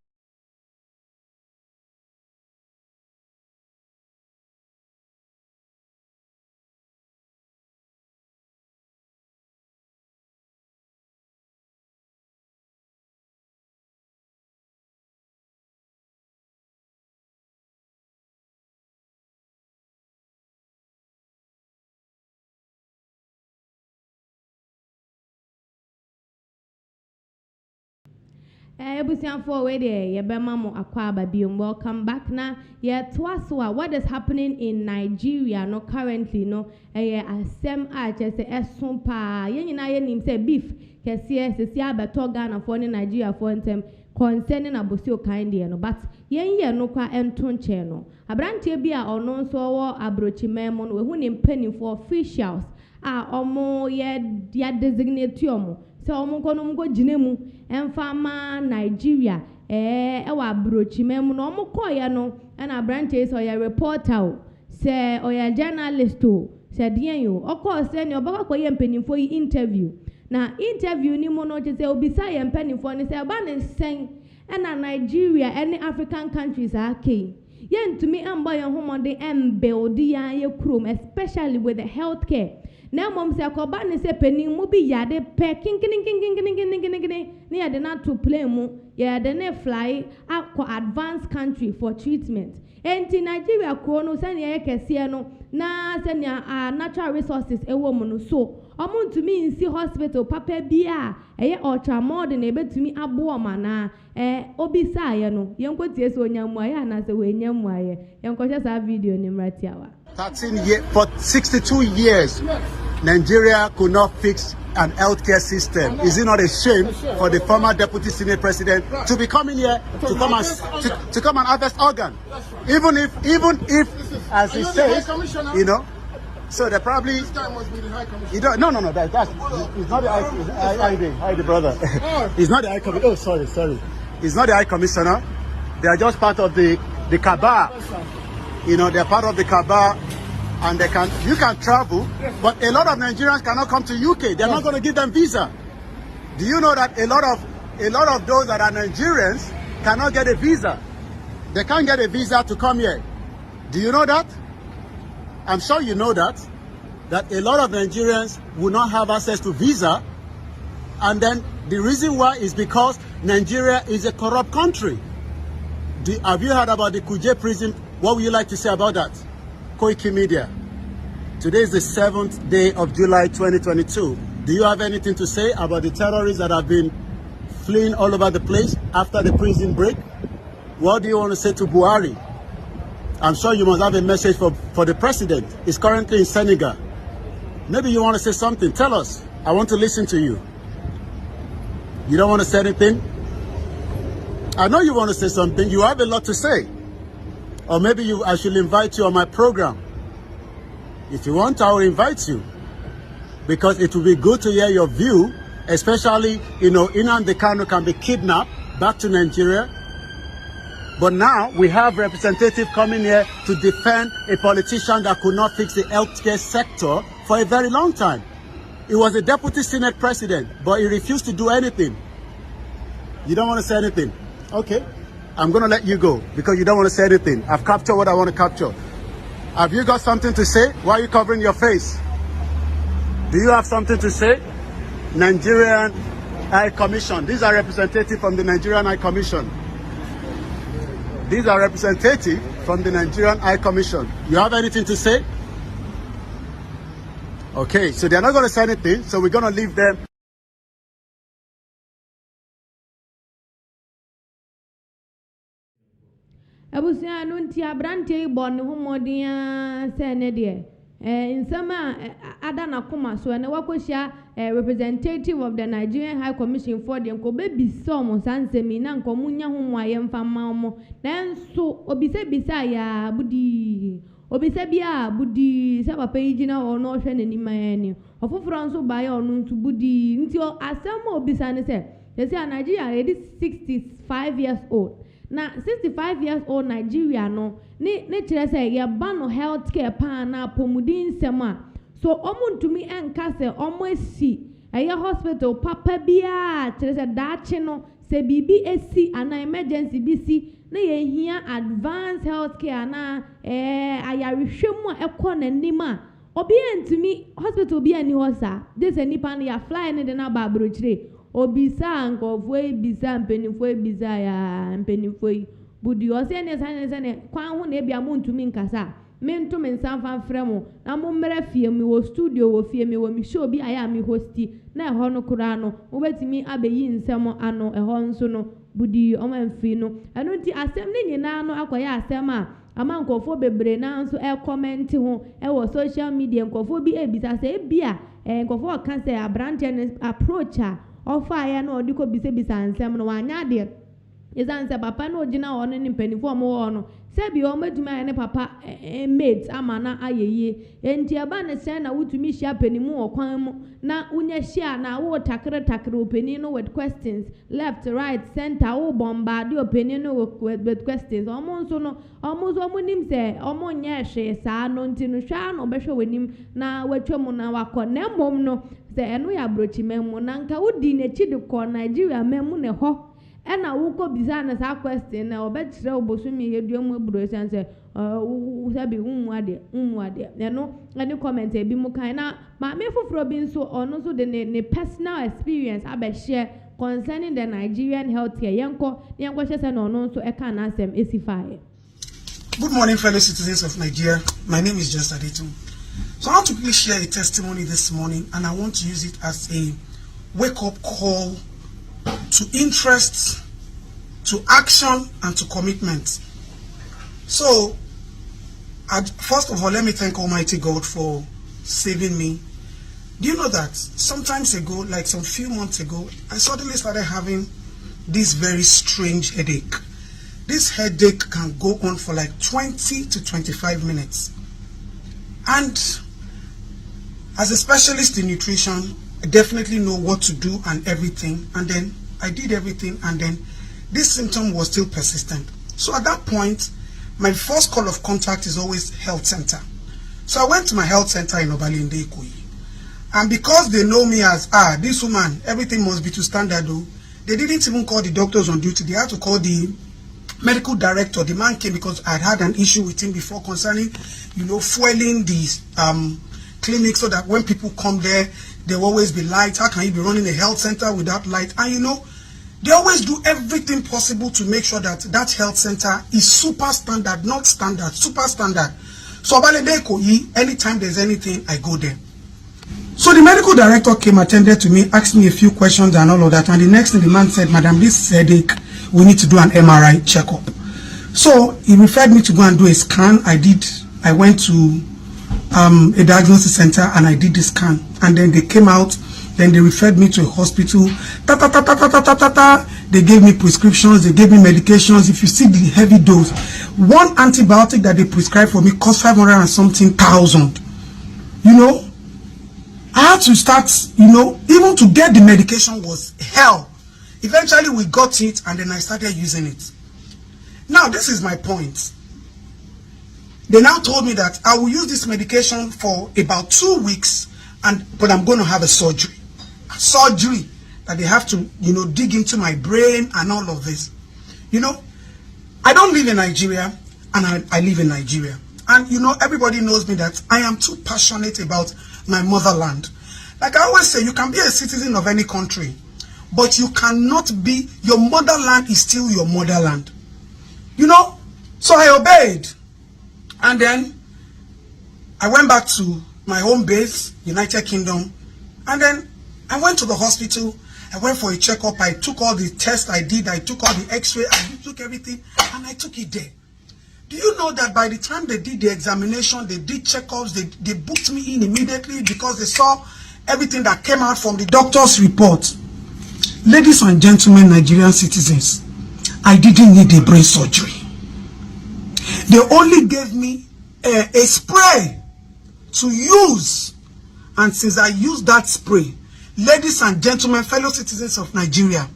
A: ebusianfo we de yebema mo akwa ababiom welcome back na ye toaso what is happening in Nigeria no currently no asem a chese eson pa ye nyina ye nim say beef kese sesi abeto Ghana for ne Nigeria for ntem concerning abosio kind no but ye no kwa ento nche no abrantie bi a ono nso wo abrochimemo no we hu ne mpanifo officials a omo ye designate omo so omunko jinemu emfama Nigeria ewa brochimem no omunko ye no na branches o ye reporter se o ye journalist o se dien yo okọ se ni obaka ko ye mpanimfo interview na interview ni mo no che se obisa ye mpanimfo ni se ba ne sen na Nigeria any African countries are key ye ntumi amba ye homode build ya ye krom especially with the healthcare. Na mom se akoba ne se penin mu bi yade pe kinkini ne yade na to play mu yade ne fly akọ advanced country for treatment enti Nigeria ko no se ne kese no na se ne natural resources ewo mu no so omuntumi nsi hospital papa bia eye ultramodern ebetumi abo omana obisa ye no yenkotie so onyamu aye na se we nyamu aye yenkohye sa video ni mratiawa
F: 13 years for 62 years Nigeria could not fix an healthcare system. Is it not a shame for the former deputy senate president to be coming here to come and harvest organ? Even if as he says, you know, so they probably
C: This guy must be the high commissioner.
F: you don't no that's it's not the high brother. It's not the high commissioner. Oh sorry. It's not the high commissioner. They are just part of the cabal. You know, they're part of the cabal. And you can travel, but a lot of Nigerians cannot come to UK. They're not going to give them visa. Do you know that a lot of those that are Nigerians cannot get a visa? They can't get a visa to come here. Do you know that? I'm sure you know that a lot of Nigerians will not have access to visa. And then the reason why is because Nigeria is a corrupt country. Have you heard about the Kuje prison? What would you like to say about that? Koiki Media. Today is the 7th day of July 2022. Do you have anything to say about the terrorists that have been fleeing all over the place after the prison break? What do you want to say to Buhari? I'm sure you must have a message for the president. He's currently in Senegal. Maybe you want to say something. Tell us. I want to listen to you. You don't want to say anything? I know you want to say something. You have a lot to say. Or maybe I should invite you on my program. If you want, I will invite you. Because it will be good to hear your view, especially, you know, Nnamdi Kanu can be kidnapped back to Nigeria. But now we have representatives coming here to defend a politician that could not fix the healthcare sector for a very long time. He was a deputy senate president, but he refused to do anything. You don't want to say anything? Okay. I'm going to let you go because you don't want to say anything. I've captured what I want to capture. Have you got something to say? Why are you covering your face? Do you have something to say? Nigerian High Commission. These are representatives from the Nigerian High Commission. These are representatives from the Nigerian High Commission. You have anything to say? Okay, so they're not going to say anything, so we're going to leave them.
A: Abusia no nti abrante bo ne ho modin se ne de insama ada na koma so ne wakohia representative of the Nigerian High Commission for the nkobe bisom sansemi na nkomunya ho moaye mfama mo nanso obise bisa ya budi obise bia budi se papa yigina ono hwe nanim ani ofoforo nso ba ya ono ntu budi nti asem obisa ne se Nigeria is 65 years old. Now 65 years old Nigeria no ne kire say ye ba no healthcare pa na pomudin sema so omuntumi enka se omo esi eye hospital papa bia kire say daache no se bibi esi ana emergency bisi na ye hia advanced healthcare na ayarehwemu a ekọ na nima obi entumi hospital bia ni hosa this enipa na ya fly ne de na ba brochire obisa nkofo ebisa mpenifo ebisa ya mpenifo budi ose ne sane kwan ho na ebia muntumi nkasa mento mensanfa fremo na mo mmere fie mi wo studio wo fie mi wo mi show bi aya mi hosti na eho no kura no obetimi abeyi nsemo ano eho nso no budi o manfi no eno ti asem ne nyina no akoya asem a ama nkofo bebre na nso comment ho wo social media nkofo bi ebisa se ebia nkofo kan se abrante approach a offer ya no odiko bisa nsem no wanya de ezanse papa no ogina ono ni mpanifo mo wo no se bi o maduma ne papa mate amana ayeye enti aba ne se na wutumi hia panimu okwan mu na unya hia na wo takre opani no with questions left right center wo bombard opani no with questions omo nso no omo nim se omo nya hwe saa no nti no hwa no behwe wanim na watwam na wakọ na mom no se eno ya brochi memu na nka wudi na chi de ko Nigeria memu ne ho ena wuko bizana sa question na obetire obosumi yeduamu eburo sense sabi unwade eno any comment e bi mu kan na ma me foforo bi nso ono so de ne personal experience abe share concerning the Nigerian healthcare yenko hye na ono nso eka na asem esifae.
G: Good morning, fellow citizens of Nigeria. My name is Just Adetu. So I want to quickly share a testimony this morning, and I want to use it as a wake-up call to interest, to action, and to commitment. So, first of all, let me thank Almighty God for saving me. Do you know that sometimes ago, like some few months ago, I suddenly started having this very strange headache. This headache can go on for like 20 to 25 minutes. And as a specialist in nutrition, I definitely know what to do and everything. And then I did everything, and then this symptom was still persistent. So at that point, my first call of contact is always health center. So I went to my health center in Obalende Ikoyi. And because they know me as, this woman, everything must be to standard, though, they didn't even call the doctors on duty. They had to call the medical director. The man came because I had an issue with him before concerning, fueling the clinic, so that when people come there, there will always be light. How can you be running a health center without light? And they always do everything possible to make sure that that health center is super standard, not standard, super standard. So anytime there's anything, I go there. So the medical director came, attended to me, asked me a few questions and all of that. And the next thing the man said, "Madam, this headache, we need to do an MRI checkup." So he referred me to go and do a scan. I went to a diagnosis center and I did the scan. And then they came out. Then they referred me to a hospital. They gave me prescriptions. They gave me medications. If you see the heavy dose, one antibiotic that they prescribed for me cost 500 and something thousand. I had to start, even to get the medication was hell. Eventually we got it, and then I started using it. Now this is my point. They now told me that I will use this medication for about 2 weeks, but I'm going to have a surgery. That they have to, dig into my brain and all of this. I don't live in Nigeria, and I live in Nigeria. And you know, everybody knows me that I am too passionate about my motherland. Like I always say, you can be a citizen of any country, but you cannot be, your motherland is still your motherland. You know? So I obeyed. And then I went back to my home base, United Kingdom. And then I went to the hospital. I went for a checkup. I took all the tests I did. I took all the x-ray. I took everything. And I took it there. Do you know that by the time they did the examination, they did checkups, they booked me in immediately because they saw everything that came out from the doctor's report. Ladies and gentlemen, Nigerian citizens, I didn't need a brain surgery. They only gave me a spray to use. And since I used that spray, ladies and gentlemen, fellow citizens of Nigeria,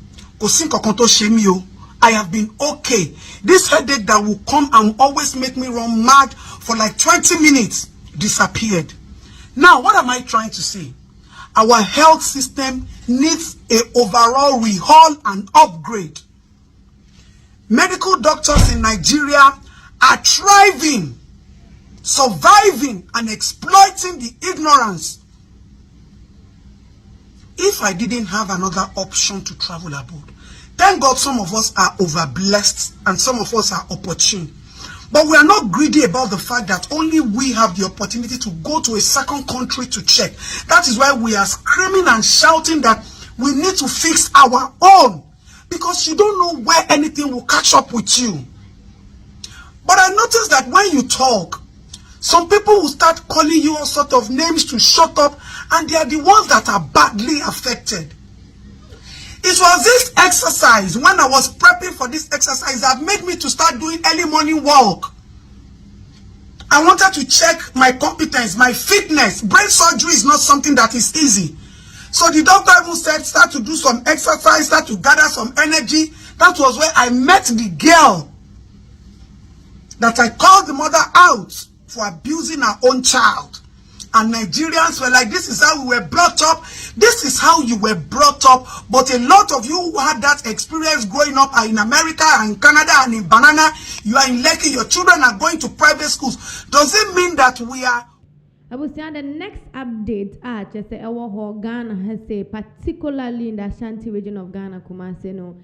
G: I have been okay. This headache that will come and always make me run mad for like 20 minutes disappeared. Now, what am I trying to say? Our health system needs an overall overhaul and upgrade. Medical doctors in Nigeria are thriving, surviving, and exploiting the ignorance. If I didn't have another option to travel abroad, thank God some of us are overblessed and some of us are opportune. But we are not greedy about the fact that only we have the opportunity to go to a second country to check. That is why we are screaming and shouting that we need to fix our own. Because you don't know where anything will catch up with you. But I noticed that when you talk, some people will start calling you all sort of names to shut up, and they are the ones that are badly affected. It was this exercise, when I was prepping for this exercise, that made me to start doing early morning walk. I wanted to check my competence, my fitness. Brain surgery is not something that is easy. So the doctor even said, start to do some exercise, start to gather some energy. That was where I met the girl that I called the mother out for abusing her own child. And Nigerians were like, this is how we were brought up. This is how you were brought up. But a lot of you who had that experience growing up are in America and Canada and in Banana. You are in Lekki. Your children are going to private schools. Does it mean that we are...
A: I will say the next update, just say our Ghana has say particularly in the Ashanti region of Ghana, Kumasi no,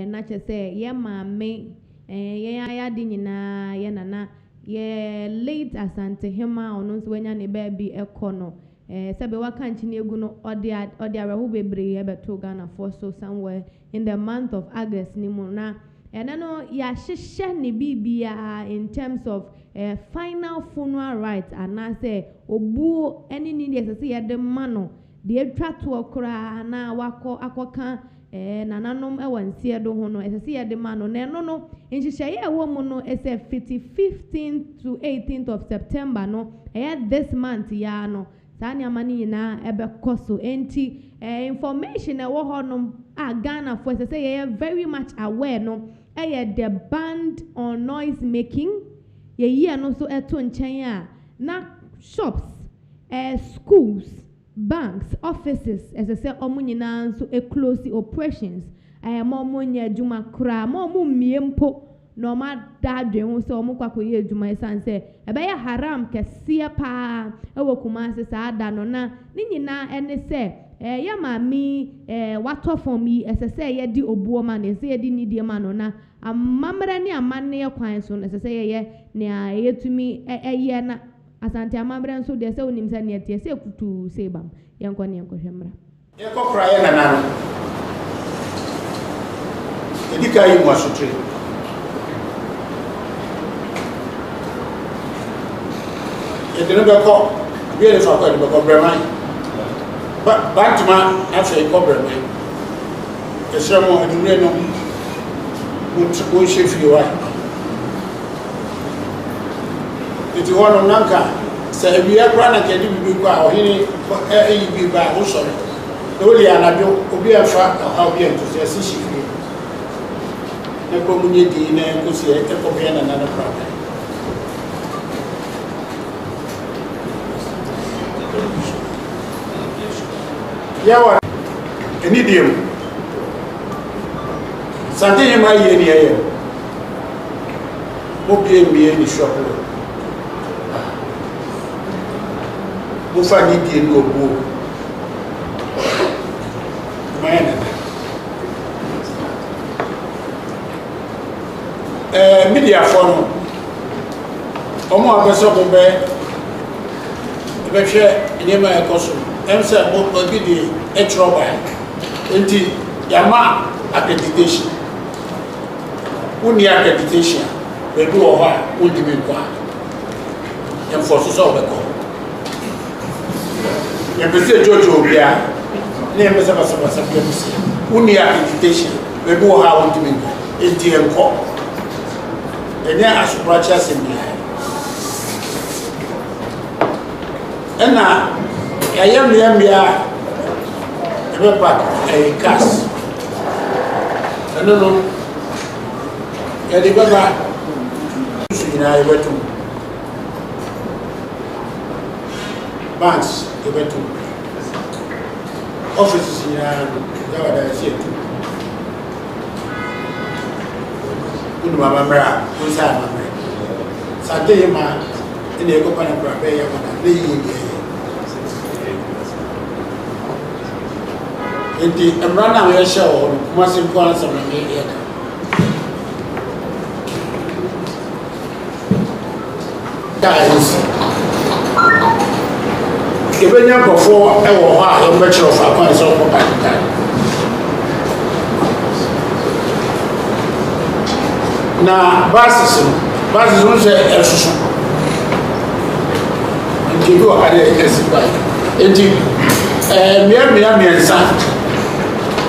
A: not just say yeah, mame, yeah, dinina, yeah, nana. Yeah, late Asante Hema on when any baby econo. Sabe wakanchini guno odia rehubebre ebeto Ghana for so somewhere in the month of August nimuna. And I know ya shisha ni bibia in terms of final funeral rites and I say obu any need as say the mano the try to okra na wako akwaka nananom ewansie do ho no esese de ma no no nhihye ewo mu no ese 15th to 18th of September no this month ya no sani amani na ebe koso enti information ewo ho no Ghana for esese very much aware no the ban on noise making ye no so eto nchen a na shops schools banks, offices, as I said, omunyina so close operations. I am omunya juma kra, mo miempo, no ma dadwe so omukwa koye juma esan se ebeya haram kese pa ewo Kumasi sa ada no na ni nyina ene se ya mami wato for me esese ye di obuo ma na ese ye di nidie ma no na amamra ni amane ye kwan so na esese ye ne ayetumi eye na Asante amambra nso de se onim sa ne tie se kutu se bam yenko ne yenko hwemra
F: yenko kraye na nanu edika yi mo asotwe edene beko bi ele fa kwa de beko breman batuma afi ko breman esemo edure no mo chefi wa iti wono nanka se ebiya kwa na kedi bibi kwa ohini eyi ba wo sore no li anajo obi afa obi ento se shifi ne ko munye di ne ko si e ko bi na na kwa yawa eni dim sante yema ye ni ye Mobie ni shop. Mo fa ni die no obo. Media phone. Omo abeso ko be hwe nyema ekoso. Em say mo bi di etroba. Enti yama accreditation. Uni accreditation. We do over udi me kwa. Em force so be ko. Em be say jojo bia. Na em say basa bia bi say. Uni accreditation. We do over udi me kwa. Enti em ko. Enya asupracha semia. Ena ayam ya ebe pak gas. No. Ya di baba sina ebetu. Banks ebetu. Office sina dawa da sietu. Kudu mama mera, kusa mama. Sate ma ine ko pana prabe ya mana leyi. Enti emrana we show kuma simple answer na me ya. Guys, ebenya before e wo ha e mbechiro fa kwa so ko pa kai. Na basis no se esusu. Enti go ade esipa. Enti mia miensa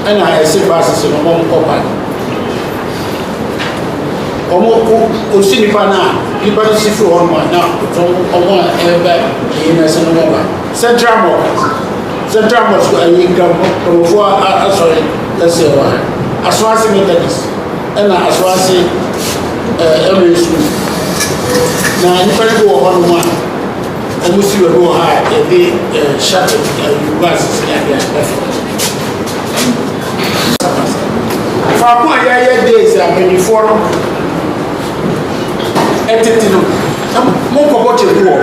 F: ana ese basis no mo ko pa. Omo o sinipa na ipa si fi on ma na omo ebe ina se no ba. Central mosque ayi gam o sorry ese wa. Aswasi methodist ana aswasi MSU na nipa go ho no ma omo si we go ha e be shut basis ya ya. Fa ko ya days a before entity no mo ko bo che wo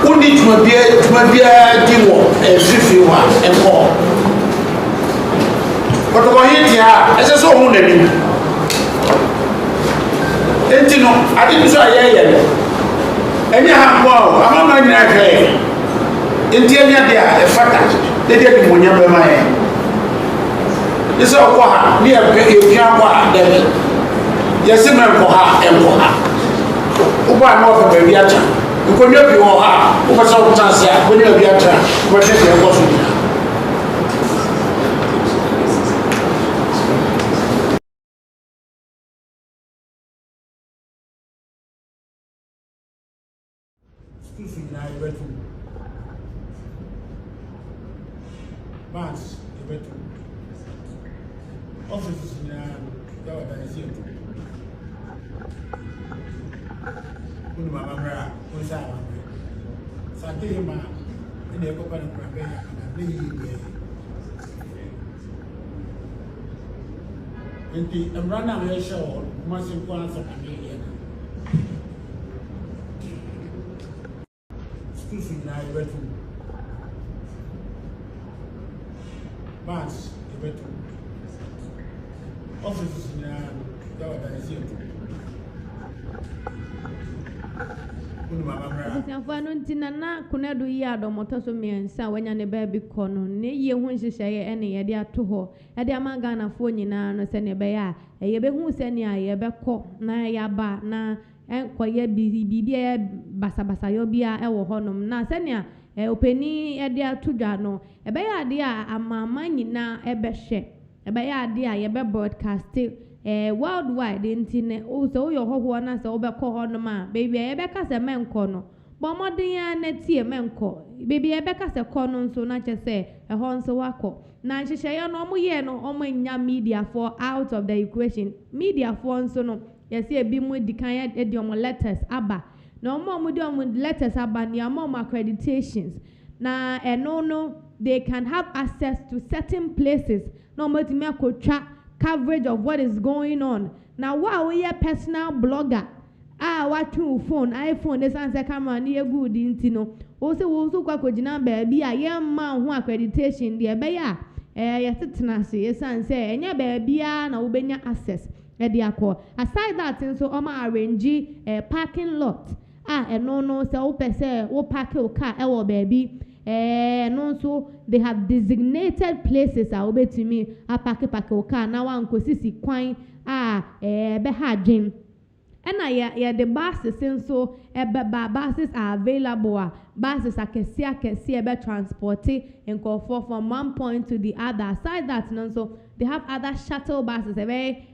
F: uni tuma bia di wo fifi wa enko ko to bo hiti ha ese so hu na ni enti no ade ni so ayeye no enya ha mo ama ma nyina hwe enti enya dia e fata de dia bi mo nya be ma ye ese ko ha ni e pia ko ha de yesi me ko ha enko ha uba no fa be bia cha ko nyo bi wo ha ko fa so chance ya ko nyo bia cha ko te de ko so bia stufi na ibetu banks ibetu offices na dawa da sietu. Kudu mama mera, kusa mama. Sate ma ine ko pa na prabe ya na leyi. Enti emrana we show kuma simple answer na me ya. Stufi na ibetu. Banks ibetu. Offices na dawa da sietu.
A: Abusiafo no ntina na kunadu yi adomoto so miensa wanya ne ba bi kɔ no ne ye hu nhyehyɛ ene ye de ato hɔ e de ama Ghana fo nyina no se ne be ya ye be hu se ne ye be kɔ na ya ba na enkoye bibi e basabasa yo bia e wo hɔnom na se ne openi e de ato dwa no e be ya de a amama nyina e be hwɛ e be ya de a ye be broadcast worldwide intine o so yo hoho na se obekọ hono ma baby ebeka se menko no bo modin ya na tie menko baby ebeka se kọ no nso na che se ho nso wakọ na nhyehyɛ ya no omoye no omanya media for out of the equation media for nso no yesi ebi mu dikan ya de omo letters aba na omo de omo letters aba ni omo accreditations na no they can have access to certain places no omo ti me akotwa coverage of what is going on. Now, wow, we are personal blogger. watch phone iPhone the sense camera near good intino also kwakojina baby a yemma ho accreditation de be ya yetetena se yesan say enya baby na wobenya access e de akọ aside that nso oma arrange parking lot no say wo pese wo park your car e wo baby no so they have designated places obetimi park your car na wan kosisi kwan be ha dwen and the buses so buses are available buses akesi be transported and go from one point to the other aside that no so they have other shuttle buses a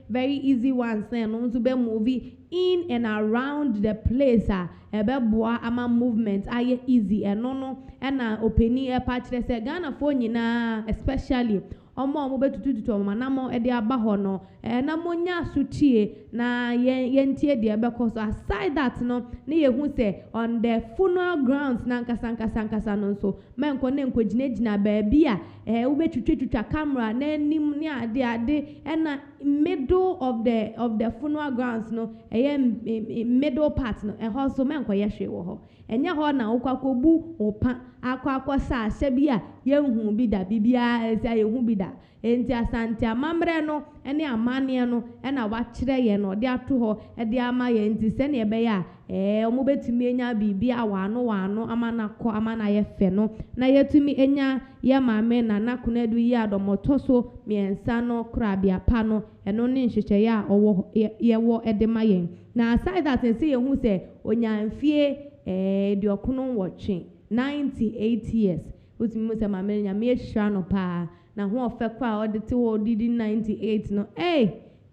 A: very easy ones and also be moving in and around the place ebe boa ama movement aye easy and no and openi patch say Ghana for nyina especially omo betututu omo na mo e de aba ho no na mo nya sutie na yentie de ebe koso aside that no na ye hu say on the funeral grounds na nkasa no so menko na nkogina baabi a ubetututwa camera na nim ni ade na middle of the funeral grounds no middle part no ho so menko ye hwe wo ho enya ho na ukwakobu opa akwakosa asebia yehu bi da bibia esa yehu bi da enti asante amamre no ene amane no na wakire ye no de ato ho de ama ye enti se ne ebe ya omo betumi enya bibia wano amana ko amana ye fe no na yetumi enya ye maame na nakunadu yi adomoto so miensa no krabia pa no eno ne nhyeche ya owo ye wo edema yen na aside that say yehu se onyanfie de okono wotwe 98 years utimi se maame nya me ehira no pa na ho ofe kwa odete wo didi 98 no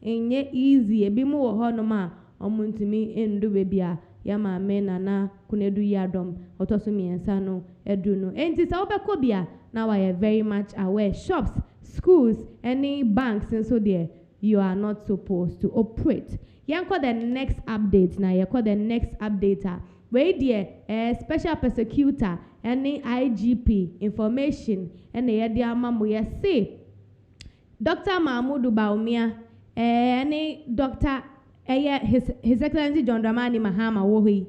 A: enye easy ebi mu wo ho no ma omuntimi endu bebia ya maame na kunedu yadom otoso miensa no edu no enti sa obekọ bia now I am very much aware shops schools any banks and so there you are not supposed to operate. Yanko the next update now you call the next updater where there special prosecutor any IGP information and the idea mamu ya say Dr. Mahmoud Baumia any doctor his excellency John Dramani Mahama wohi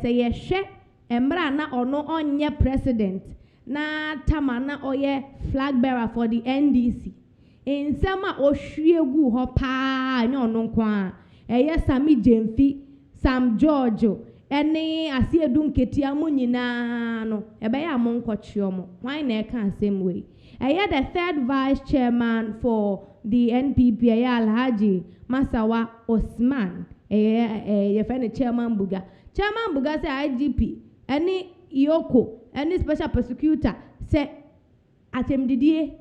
A: say ye she embra na ono onye president na tamana oye flag bearer for the NDC in sama ohwiegu ho pa nya ono kwa Sami Jemfi Sam George ene asiedu nketia mu nyina no ebe ya mo nkwochiomo why na e kan same way the third vice chairman for the NPP Alhaji Masawa Osman ye friend chairman Buga say IGP any Yoko any special prosecutor say atemdidie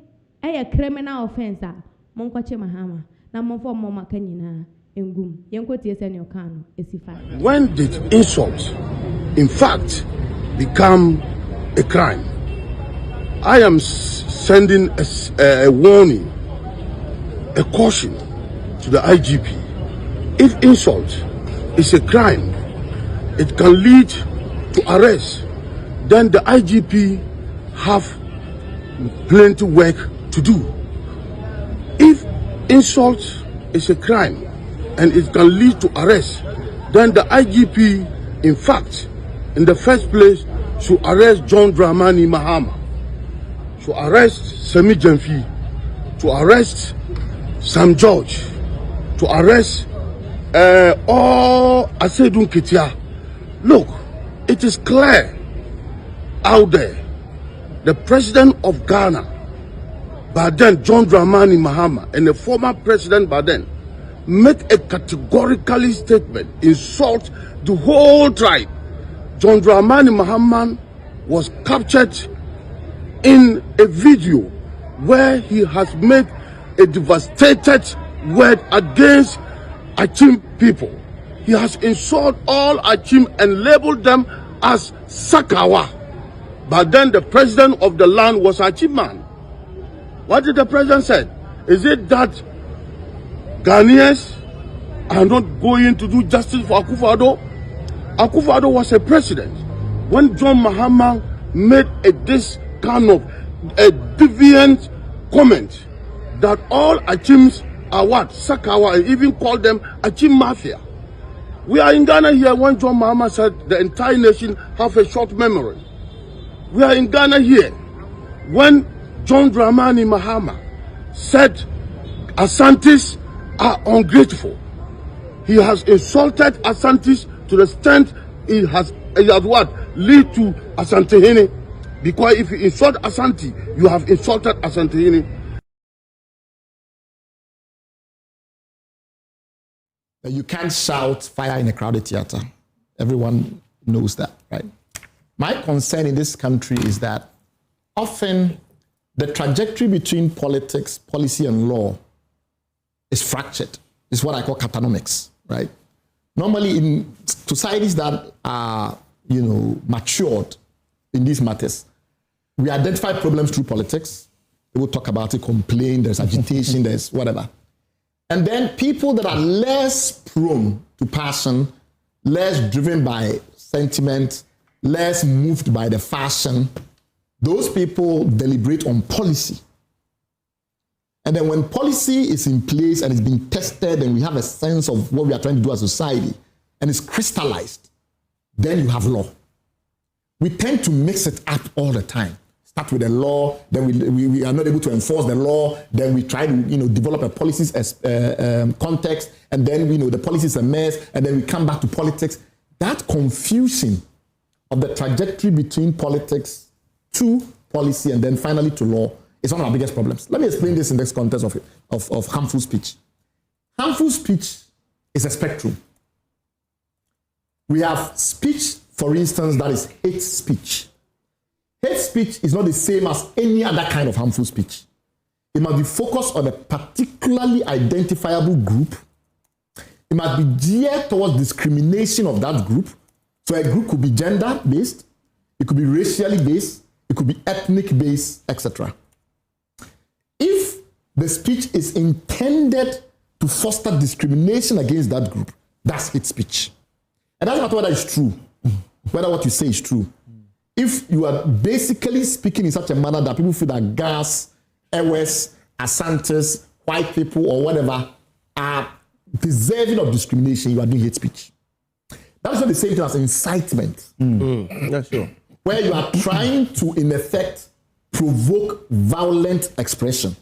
A: criminal offense mo nkwoche Mahama na mo fo mo maka nyina engum yenkotie se ne okano esifa.
C: When did insult in fact become a crime? I am sending a warning, a caution to the IGP. If insult is a crime, it can lead to arrest. Then the IGP have plenty work to do. If insult is a crime and it can lead to arrest, then the IGP, in fact, in the first place, should arrest John Dramani Mahama, should arrest Sami Jemfi, to arrest Sam George, to arrest all Asedun Ketia. Look, it is clear out there. The president of Ghana, by then John Dramani Mahama, and the former president by then, make a categorically statement, insult the whole tribe. John Dramani Mahama was captured in a video where he has made a devastated word against Achim people. He has insulted all Achim and labeled them as Sakawa. But then the president of the land was Achim man. What did the president say? Is it that Ghanaians are not going to do justice for Akufo-Addo? Akufo-Addo was a president. When John Mahama made this kind of a deviant comment that all Achims are what? Sakawa, and even called them Achim Mafia.
H: We are in Ghana here when John Mahama said the entire nation have a short memory. We are in Ghana here when John Dramani Mahama said Asantes are ungrateful. He has insulted Asantes to the extent he has what lead to Asantehene. Because if you insult Asante, you have insulted Asantehene.
I: You can't shout fire in a crowded theater. Everyone knows that, right? My concern in this country is that often the trajectory between politics, policy, and law is fractured. It's what I call catanomics, right? Normally in societies that are, matured in these matters, we identify problems through politics. People talk about it, complain, there's agitation, there's whatever. And then people that are less prone to passion, less driven by sentiment, less moved by the fashion, those people deliberate on policy. And then when policy is in place and it's being tested and we have a sense of what we are trying to do as a society and it's crystallized, then you have law. We tend to mix it up all the time. Start with the law, then we are not able to enforce the law, then we try to develop a policies context, and then the policy is a mess, and then we come back to politics. That confusion of the trajectory between politics to policy and then finally to law is one of our biggest problems. Let me explain this in this context of harmful speech. Harmful speech is a spectrum. We have speech, for instance, that is hate speech. Hate speech is not the same as any other kind of harmful speech. It must be focused on a particularly identifiable group. It must be geared towards discrimination of that group. So a group could be gender-based, it could be racially based, it could be ethnic-based, etc. If the speech is intended to foster discrimination against that group, that's hate speech. And that's not whether it's true, whether what you say is true. If you are basically speaking in such a manner that people feel that Gas, Ewes, Asantes, white people, or whatever are deserving of discrimination, you are doing hate speech. That's not the same thing as incitement.
D: That's sure.
I: Where you are trying to, in effect, provoke violent expression.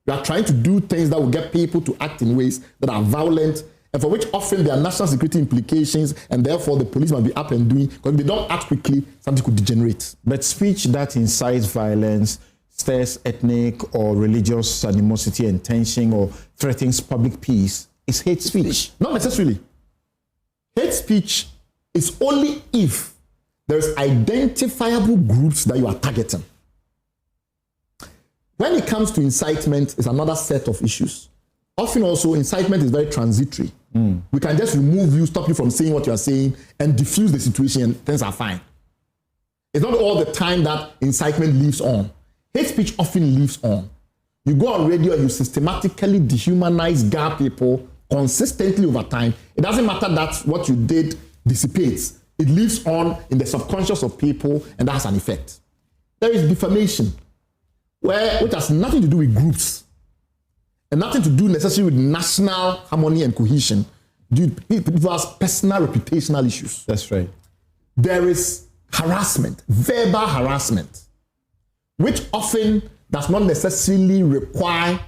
I: You are trying to do things that will get people to act in ways that are violent, and for which often there are national security implications, and therefore the police must be up and doing, because if they don't act quickly, something could degenerate.
J: But speech that incites violence, stirs ethnic or religious animosity and tension, or threatens public peace is hate speech.
I: Not necessarily. Hate speech is only if there's identifiable groups that you are targeting. When it comes to incitement, it's another set of issues. Often also, incitement is very transitory. We can just remove you, stop you from saying what you are saying, and diffuse the situation, and things are fine. It's not all the time that incitement lives on. Hate speech often lives on. You go on radio and you systematically dehumanize, gar people consistently over time. It doesn't matter that what you did dissipates. It lives on in the subconscious of people, and that has an effect. There is defamation, which has nothing to do with groups, and nothing to do necessarily with national harmony and cohesion. It has personal reputational issues.
J: That's right.
I: There is harassment, verbal harassment, which often does not necessarily require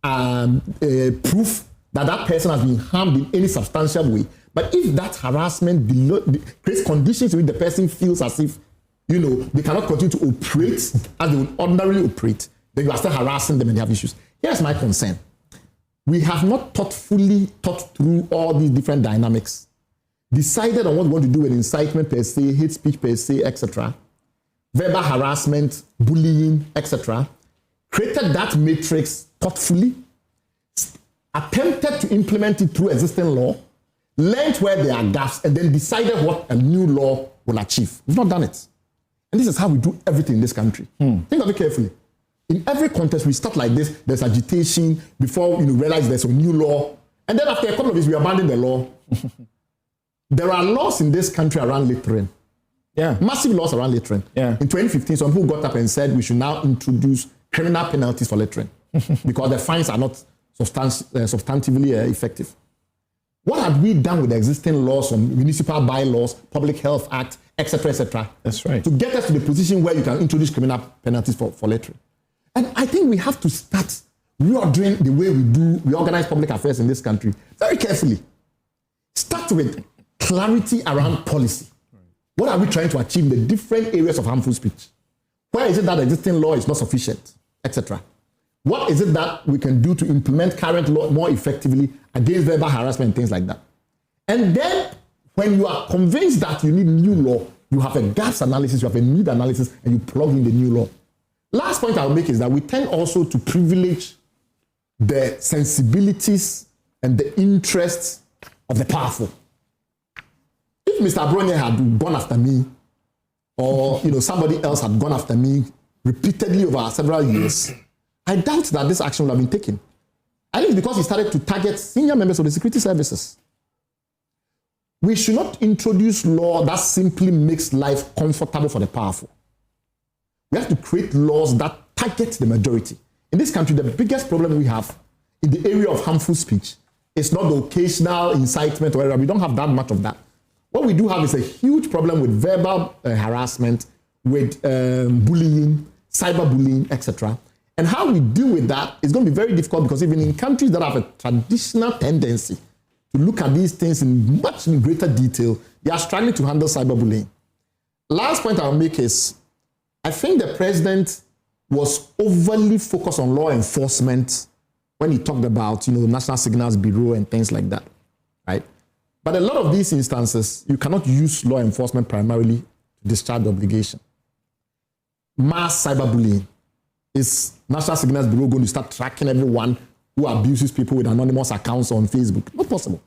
I: proof that that person has been harmed in any substantial way. But if that harassment creates conditions in which the person feels as if, they cannot continue to operate as they would ordinarily operate, then you are still harassing them and they have issues. Here's my concern. We have not thoughtfully thought through all these different dynamics, decided on what we want to do with incitement per se, hate speech per se, etc., verbal harassment, bullying, etc., created that matrix thoughtfully, attempted to implement it through existing law, learned where there are gaps, and then decided what a new law will achieve. We've not done it. And this is how we do everything in this country. Think of it carefully. In every contest, we start like this. There's agitation before we realize there's a new law. And then after a couple of years, we abandon the law. There are laws in this country around littering.
J: Yeah.
I: Massive laws around littering.
J: Yeah.
I: In 2015, some people got up and said we should now introduce criminal penalties for littering because the fines are not substantively effective. What have we done with the existing laws on municipal bylaws, Public Health Act, etc.,
J: That's right.
I: to get us to the position where you can introduce criminal penalties for littering? And I think we have to start reordering the way we organize public affairs in this country very carefully. Start with clarity around policy. What are we trying to achieve in the different areas of harmful speech? Where is it that existing law is not sufficient, etc.? What is it that we can do to implement current law more effectively against verbal harassment and things like that? And then, when you are convinced that you need new law, you have a gaps analysis, you have a need analysis, and you plug in the new law. Last point I'll make is that we tend also to privilege the sensibilities and the interests of the powerful. If Mr. Bronye had gone after me, or somebody else had gone after me repeatedly over several years, I doubt that this action would have been taken. I think because he started to target senior members of the security services. We should not introduce law that simply makes life comfortable for the powerful. We have to create laws that target the majority. In this country, the biggest problem we have in the area of harmful speech is not the occasional incitement or whatever. We don't have that much of that. What we do have is a huge problem with verbal harassment, with bullying, cyberbullying, etc. And how we deal with that is going to be very difficult because even in countries that have a traditional tendency to look at these things in much greater detail, they are struggling to handle cyberbullying. Last point I'll make is, I think the president was overly focused on law enforcement when he talked about, National Signals Bureau and things like that, right? But a lot of these instances, you cannot use law enforcement primarily to discharge the obligation. Mass cyberbullying. Is National Signals Bureau going to start tracking everyone who abuses people with anonymous accounts on Facebook? Not possible.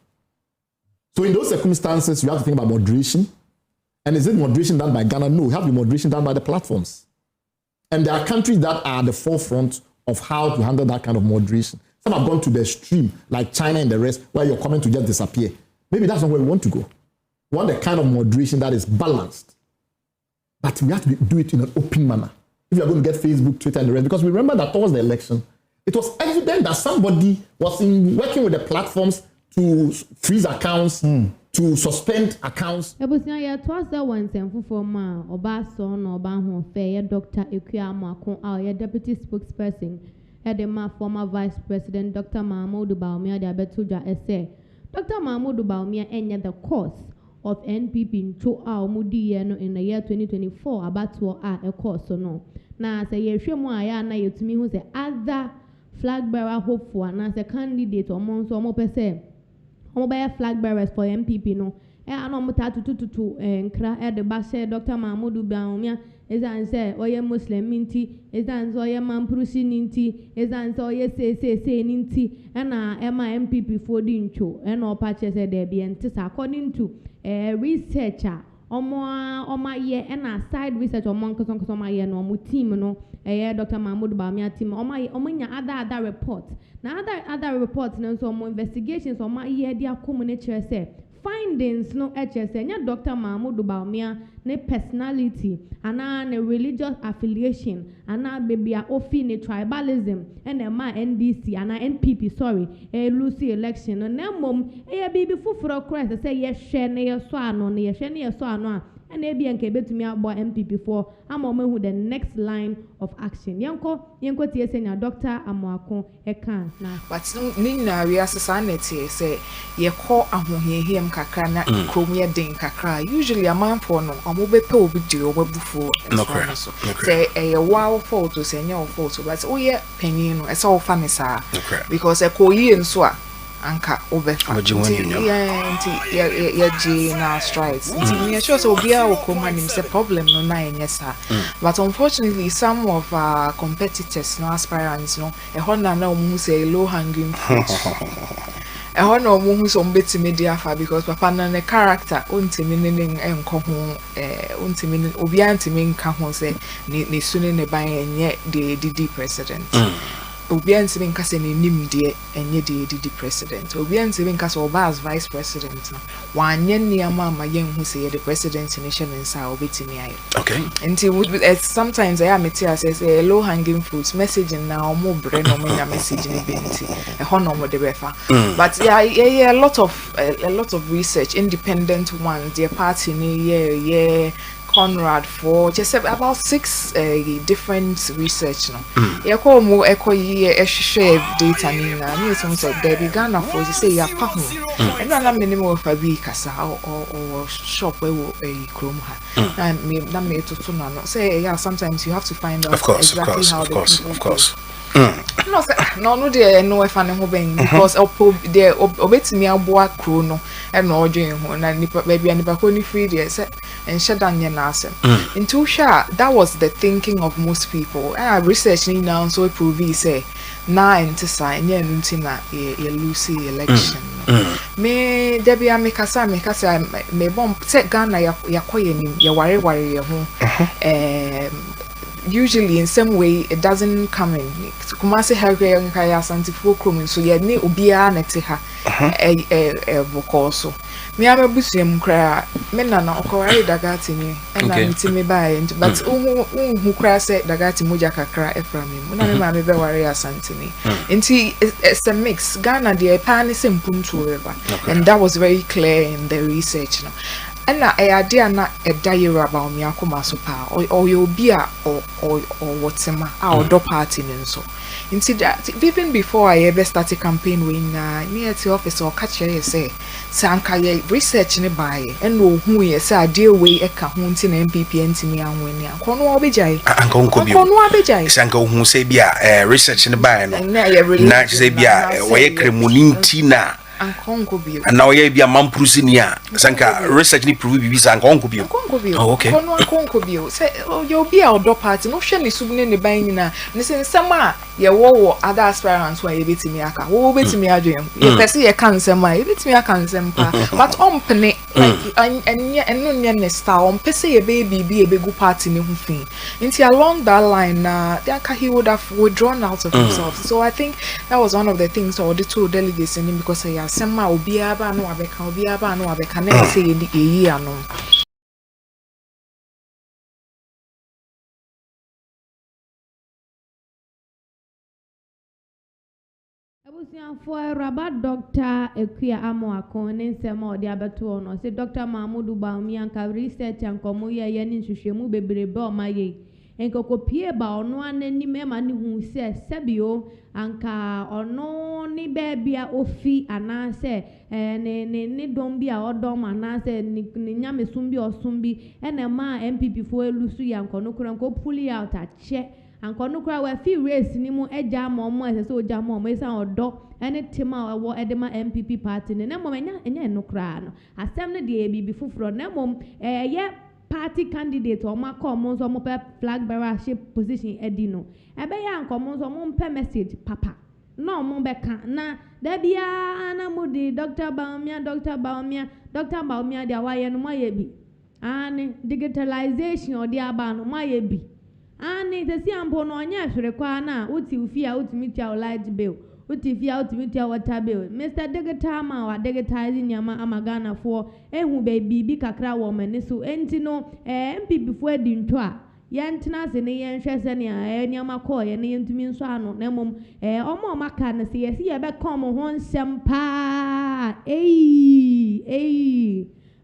I: So in those circumstances, you have to think about moderation. And is it moderation done by Ghana? No, you have the moderation done by the platforms. And there are countries that are at the forefront of how to handle that kind of moderation. Some have gone to the extreme, like China and the rest, where your comment will just disappear. Maybe that's not where we want to go. We want the kind of moderation that is balanced. But we have to do it in an open manner. If you are going to get Facebook, Twitter, and the rest, because we remember that towards the election, it was evident that somebody was working with the platforms to freeze accounts, to suspend accounts.
A: Ebusia ya twaza wansemfo forma oba so na oba ho fe Dr. Ekuamako our deputy spokesperson the former vice president Dr. Mahama Baumia de Abetuja ese Dr. Mahama Baumia enya the course of NPP ncho a omudi ye no in the year 2024 abatuo a course no na say yehwemu aya na yetumi hu say other flag bearer hopeful na say candidate omo so omo pese omo be flag bearers for MPP no ana omo ta tututu nkra the bashe Dr. Mahama Baumia ezan say oye Muslim minti ezan so oye mamprusi ninti ezan so oye say ninti na ema MPP for di ncho na opache say there be entisa according to researcher Oma ye and side research or monk on ye no team no Dr. Mahama Baumia team nya other reports. Now other reports no so more investigations on my year dia community say findings no HSN nya Dr. Mahama Baumia ne personality and ne religious affiliation and baby a ofi ne tribalism and ma NDC and NPP Lucy election no mom baby fufuro cross say yes share ne so ano ne yes share ne so ano and ebi enke betumi abo MPP for who the next line of action yenko tie senya Dr. Amoako eka na
K: but ninna we asesa na tie say ye call ahohiehiem kakra na kromye den kakra usually a man for no omobepe obi di obabufu so say a wow photo say nya photo but oh yeah penyin no e say ofa ne sa because e ko yi nso a anka obefa yeah na strikes me sure so bia o come and say problem no na enyesa but unfortunately some of our competitors no aspirants no e hona na omu say low hanging fruit e hona omu so mbeti media fa because papa na ne character ontimi ne enko ho ontimi obi antimi nka ho say ne sune ne ban enye the DD president obi antimi nkasa ne nim de enye de di president obi antimi nkasa oba as vice president no wanye niama ma yenhu se ye the president ne hye nsa obetimi aye
L: okay
K: until sometimes I am say low hanging fruits messaging na omo bre no mo nya message ne benti e ho no mo de befa but yeah a lot of research independent ones their party ne Conrad for just about 6 different research no yako mo share data ni na me some say there be Ghana for say ya pa ho and na minimum of a week kasa or shop where chrome ha na me to na no say yeah sometimes you have to find out exactly how
L: of course
K: no dey no e fa ne ho ben because the obetimi aboa kro no e no odwen ho na nipa bia nipa ko ni free there say enshada nye na asem into sha that was the thinking of most people research ni now so prove say na entisa nye nti na ye lose election me debia me kasa me bom say Ghana yakoye ni ye ware ye ho usually in some way it doesn't come in kumase harwe nkaya santifo krom so ye ne obia na te ha bokoso me abusem kra me na okowari dagati ni na mitimi bae but hu kra say dagati moja kakra eframi na me ma me be ware asantini nti it's a mix Ghana the pan is impuntu river and that was very clear in the research no and idea na edayero about me akoma so pa or you be a or whatever our do party nso into that even before I ever started campaign when near the office or catch you say sanka ye research ne buy and no who ye say deal way e ka ho nti na MPP ntimi anwani akono obejai akono obejai
L: sanka who say bia research ne buy no na say bia we kremuni nti na and now you be a man prusinia sanka research ni prove bi sanka onko bio okay
K: kono onko bio say you be a do party no hwe ni subne ne ban nyina ne say nsema ye wo other aspirants who ye betimi aka wo betimi adwen ye pese ye kan nsema ye betimi aka nsempa but ompene enno nye ne star pese ye be e begu party ne hu fin nti along that line he would have withdrawn out of himself so I think that was one of the things or the two delegates in him because sema obia ba no abeka na say eyi ano
A: for Rabat Doctor Equia Amo Akone Sema de Abeto no say Dr. Mahmoud Baumi anka research ankomo ye ni hwehwemu bebrebe o maye enkokopie ba ono anani mema ne hu se sebio anka ono ni bebia ofi anase ne dom bia odom anase ni nyamesum bi osumbi ene ma MPP fo elusu yankono kranko pull out a che ankono kra we fi race ni mu eja ma omo ese so oja ma omo esa odo ene tema wo edema MPP party ne mom enya no kra no asem ne de bibi fufuro ne mom ye party candidate o ma call mo so mo pe flag bearership position edino ebe ya ankomo so mo pe message papa no mo be kan na da bia na mo di Dr. Baumia dia waye no maye bi ani digitalization o di aba no maye bi ani te si ampo no nya hwere kwa na uti ufia utimitia o light bill uti fia utimitia water bill Mr. Digital ma wa digitizing nyama amagana for ehu bibi kakra wo mani so enti no MPP fo adi nto a yentena se ne yenhwe se ne nyama call ye ne yentumi nso ano na mom omo maka ne se ye be kom ho nsem pa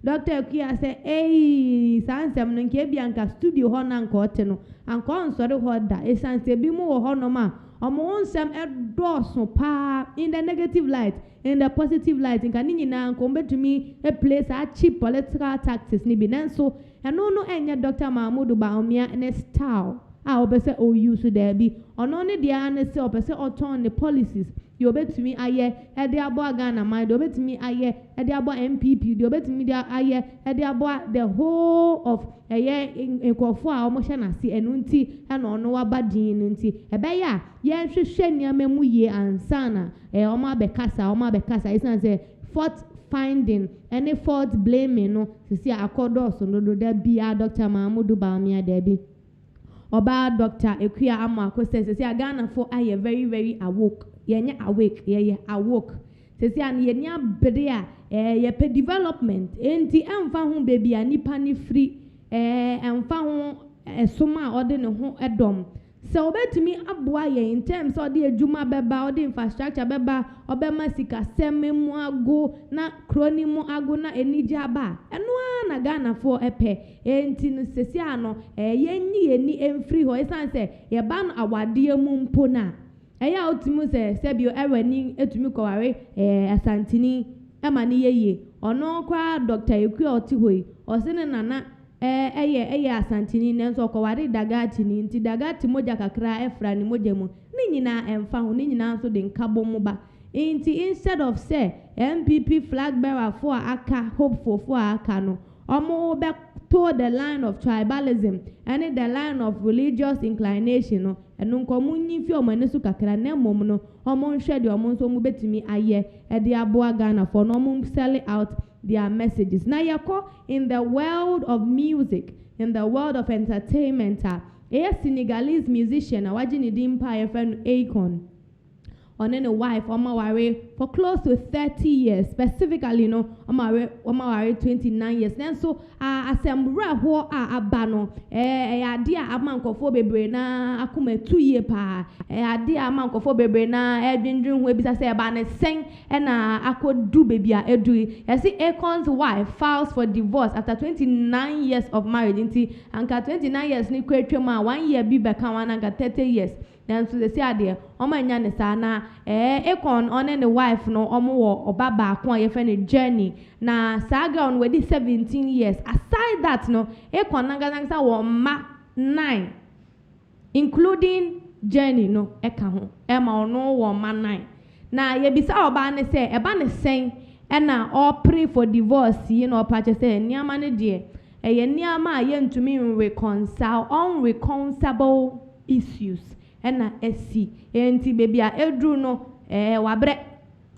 A: Dr. Kia say sansem no nke bianka studio ho na nka ote no anka onsore ho da esanse bi mu wo ho no ma omo nsem edoso pa in the negative light in the positive light nka ni nyina nka ombetumi a place a cheap political tactics ni bi nanso eno no enye Dr. Mahmoud Baumia ne style obese o use there bi ono ne dia ne se obese oton the policies you obetumi aye e de abo Ghana mind obetumi aye e de abo MPP de obetumi de aye e de abo the whole of enkofo a omo hye na se enu nti e no no wabadin nti e be ya ye hwehwe niam mu ye ansana omo abekasa isan say fault finding any fault blaming no sisi akodo so no do da bia Dr. Mahmoud Baumia there bi Oba Dr. Ekuya Amako says, Ghana for I very, very awoke. Yenya awake, awoke. Says, Yenya Bedea, ye development. Enti Amfa baby, a nipani free, and found a soma or den home edom. So bet me abwa ye in terms of the juma beba or the infrastructure beba or bema sika seme mo ago na kroni mo ago na enija ba eno na Ghana for epe enti no sesia no ye emfiri ho esan se ye ba no awade mu mpo na eya otimu se sebio ewani etumi koware asantini ema ni yeye ono kwa Dr. Ekuya oti hoi osene nana eye asantini nenso koware dagati ni nti dagati moja kakra efra ni moja mu ni nyina emfa ho ni nyina nso de nkabo mu ba nti instead of say MPP flag bearer for aka hopeful for aka no omo be to the line of tribalism and the line of religious inclination no enu nkomu nyifi omo nesu kakra na mom no omo nhwe de omo nso mu betimi aye e de aboa Ghana for no omo sell out their messages. Now yako in the world of music, in the world of entertainment, a Senegalese musician, a wajini dimpa friend Akon, on any wife, for close to 30 years, specifically, Omaware 29 years. Then so, asembra ho abano, idea amanko for bebrena, akume 2 year pa, idea amanko for bebrena, edwin we bisa say abane sing, and ako do baby edu. You see, Akon's wife files for divorce after 29 years of marriage. Inti, anka 29 years ni kwetwema 1 year bibe kawana anka 30 years. Then so they say there, Oma nyane sana, Akon on and the wife no omo wo obaba akwa ye fe ne journey na saga on wedi 17 years. Aside that no, Akon nanga wo ma 9, including journey no eka ho. Ema ono wo ma 9. Na ye bisa oba ne say eba ne sen na all pray for divorce, you know, pa say niama ne de ye niama ye ntumi reconcile unreconcilable issues. Ena esi enti baby a edru no wabre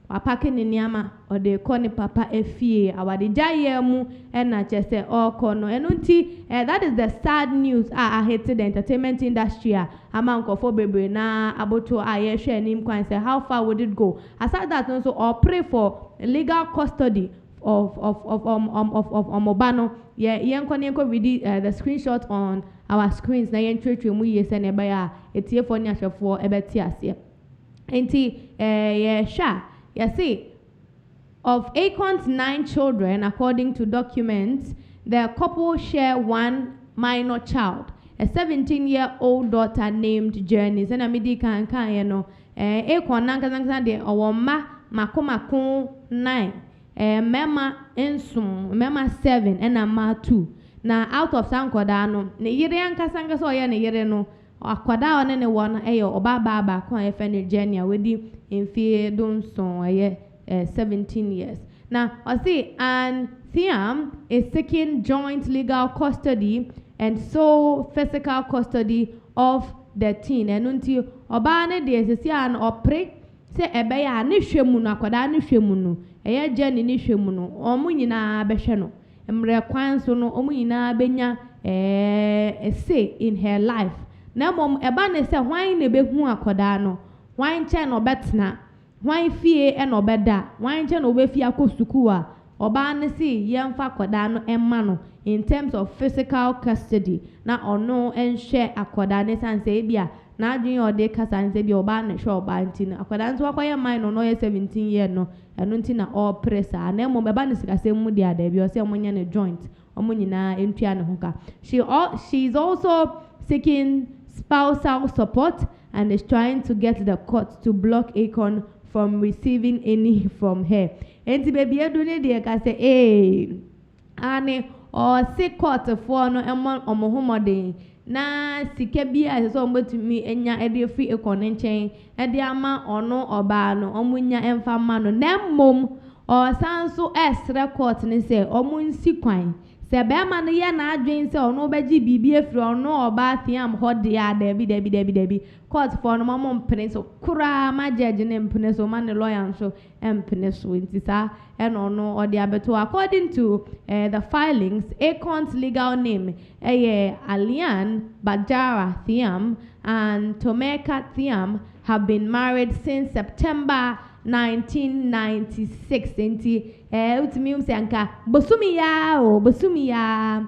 A: wapake ne niama ode ko ne papa efie awade jaye mu ena chese oko no eno nti that is the sad news I hated the entertainment industry amanko for baby na aboto aye hwe nim kwan say how far would it go aside that also or pray for legal custody of Omobano yenko read the screenshot on our screens na yentwe mu yese na eba ya etie for ni ahwefo ebeti ase enti see of Akon's 9 children according to documents the couple share one minor child a 17-year-old daughter named Journey na midi kan ye no Akon nanka de owoma makomako 9 mema 7 and ama 2 na out of sankoda no ne yire ankasa so ye ne yire no akoda one ne won obaba ko ye fe ne Genia wedi emfie donson 17 years now I see and Thiam is seeking joint legal custody and so physical custody of the teen enunti oba ne de sesia an opre se ebe ya ne hwemu no akoda ne hwemu no Genia ne hwemu no omu nyina behwe no emre kwan so no omu nyina benya say in her life na mom eba ne se hwan ne behu akoda no hwan che no betna hwan fie e no beda hwan che no be fie akosuku a oba ne si yemfa akoda no emma no in terms of physical custody na ono enhwe akoda ne sanse bia na adwin ode kasa nse bia oba ne hwe oba ntino akoda nso akoye man no 17 year no eno ntina all pressure na mom eba ne sikase mu dia da bia o se omonya ne joint omunyina entua ne hoka she's also seeking spousal support and is trying to get the court to block Akon from receiving any from her. Enti baby edu ne de ka say ane o se court for no omohomode na sika bia so ombotumi enya ede fi Akon nchen ede ama ono oba no omunya emfa ma no na mom o sanso esre court ne say omunsi kwan se be ma no ye na adwen se ono beji bibi afri ono oba thiam hode ya debi court for no mom mpene so kura ma judge ne mpene so man lawyer so mpene so ntisa eno no ode abeto according to the filings. Akon's legal name Alian Bajara Thiam and Tomeka Thiam have been married since September 1996. Enti utimi umse anka bosumi ya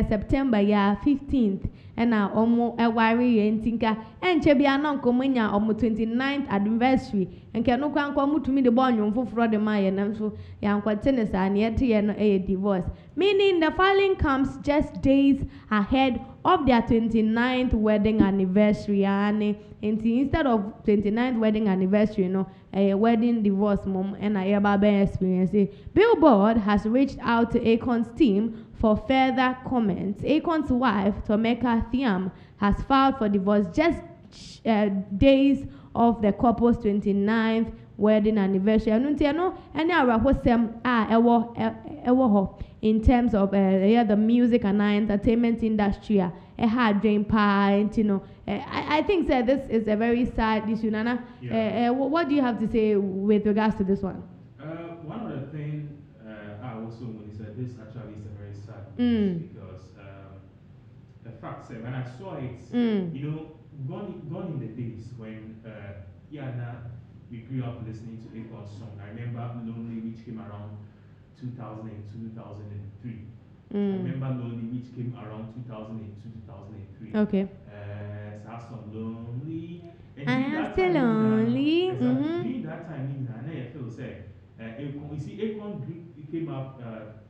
A: September ya 15th ena omo ewari yentinka enche bia na nkomunya omo 29th anniversary enke no kwa nko mutumi de bonyo mfoforo de maye namso ya nkwate sa na yete ye no divorce, meaning the filing comes just days ahead of their 29th wedding anniversary. And instead of 29th wedding anniversary, a wedding divorce mom and a baba experience. Billboard has reached out to Akon's team for further comments. Akon's wife, Tomeka Thiam, has filed for divorce just days of the couple's 29th wedding anniversary. In terms of the music and entertainment industry, a hard dream pint, I think that this is a very sad issue. Nana, what do you have to say with regards to this one?
M: One of the things I also want to say, this actually is a very sad issue because the fact that when I saw it, gone in the days when we grew up listening to Akon's song. I remember Lonely, which came around 2002, 2003. I remember Lonely, which came around 2002, 2003.
A: Okay.
M: So I saw Lonely.
A: I am still lonely.
M: During that time, I feel say, you see, Akon came up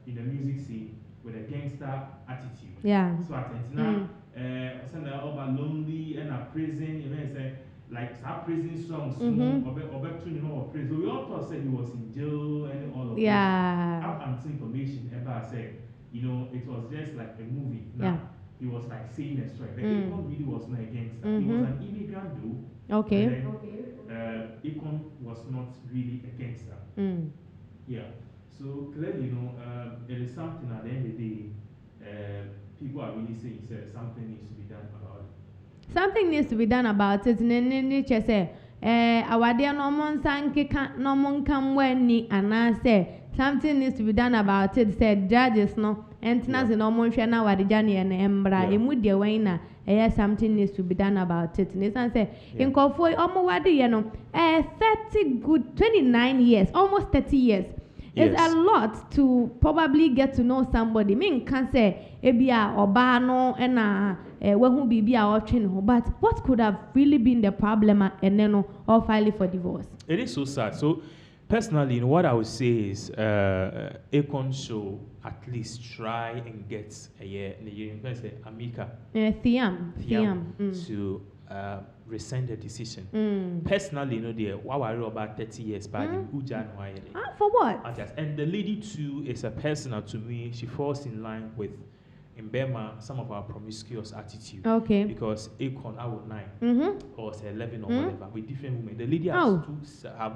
M: in the music scene with a gangster attitude.
A: Yeah.
M: So I think now, about Lonely and a prison, you know, say, like some prison songs, praise. So we all thought said he was in jail and all of this. Up until information about said, it was just like a movie. Now, he was like saying a story. But Akon really was not a gangster. He was an immigrant though.
A: Okay.
M: Akon was not really a gangster. Yeah. So clearly, it is something at the end of the day, people are really saying something needs to be done about it.
A: Something needs to be done about it. Nature say, awade no mon sankeka no mon kamweni ana say something needs to be done about it. Said judges no entenas no mon hwe na wade jane na embra emu de wen na something needs to be done about it. Nisan say inkofo omo wade ye no 29 years, almost 30 years. It's a lot to probably get to know somebody. Mean can say ebia oba no na wehu bibi a watching ho, but what could have really been the problem and then or filing for divorce? It
M: is so sad. So personally, what I would say is Akon should at least try and get Amika Thiam to rescind the decision. Personally, what I wrote about 30 years back in Ujan.
A: For what?
M: And the lady too is a personal to me. She falls in line with in Burma some of our promiscuous attitude.
A: Okay.
M: Because Akon, I was 9 or 11 or whatever with different women. The lady have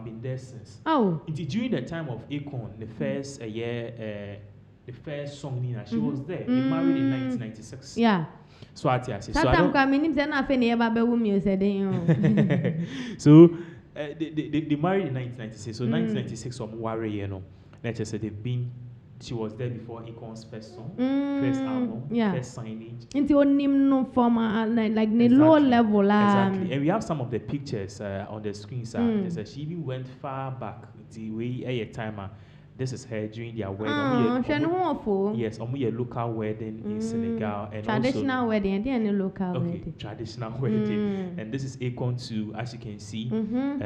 M: been there since. During the time of Akon, the first the first song Nina, she was there. They married in 1996.
A: Yeah.
M: So I say.
A: So they married in
M: 1996. So 1996 worry, let's just say they've been. She was there before Akon's first song, first album, first signage.
A: Into no form like the low level.
M: Exactly. And we have some of the pictures on the screen. She even went far back the way a timer. This is her during their wedding. Yes, a local wedding in Senegal. And
A: traditional
M: also,
A: wedding, and local wedding.
M: Traditional wedding. And this is Akon too, as you can see. On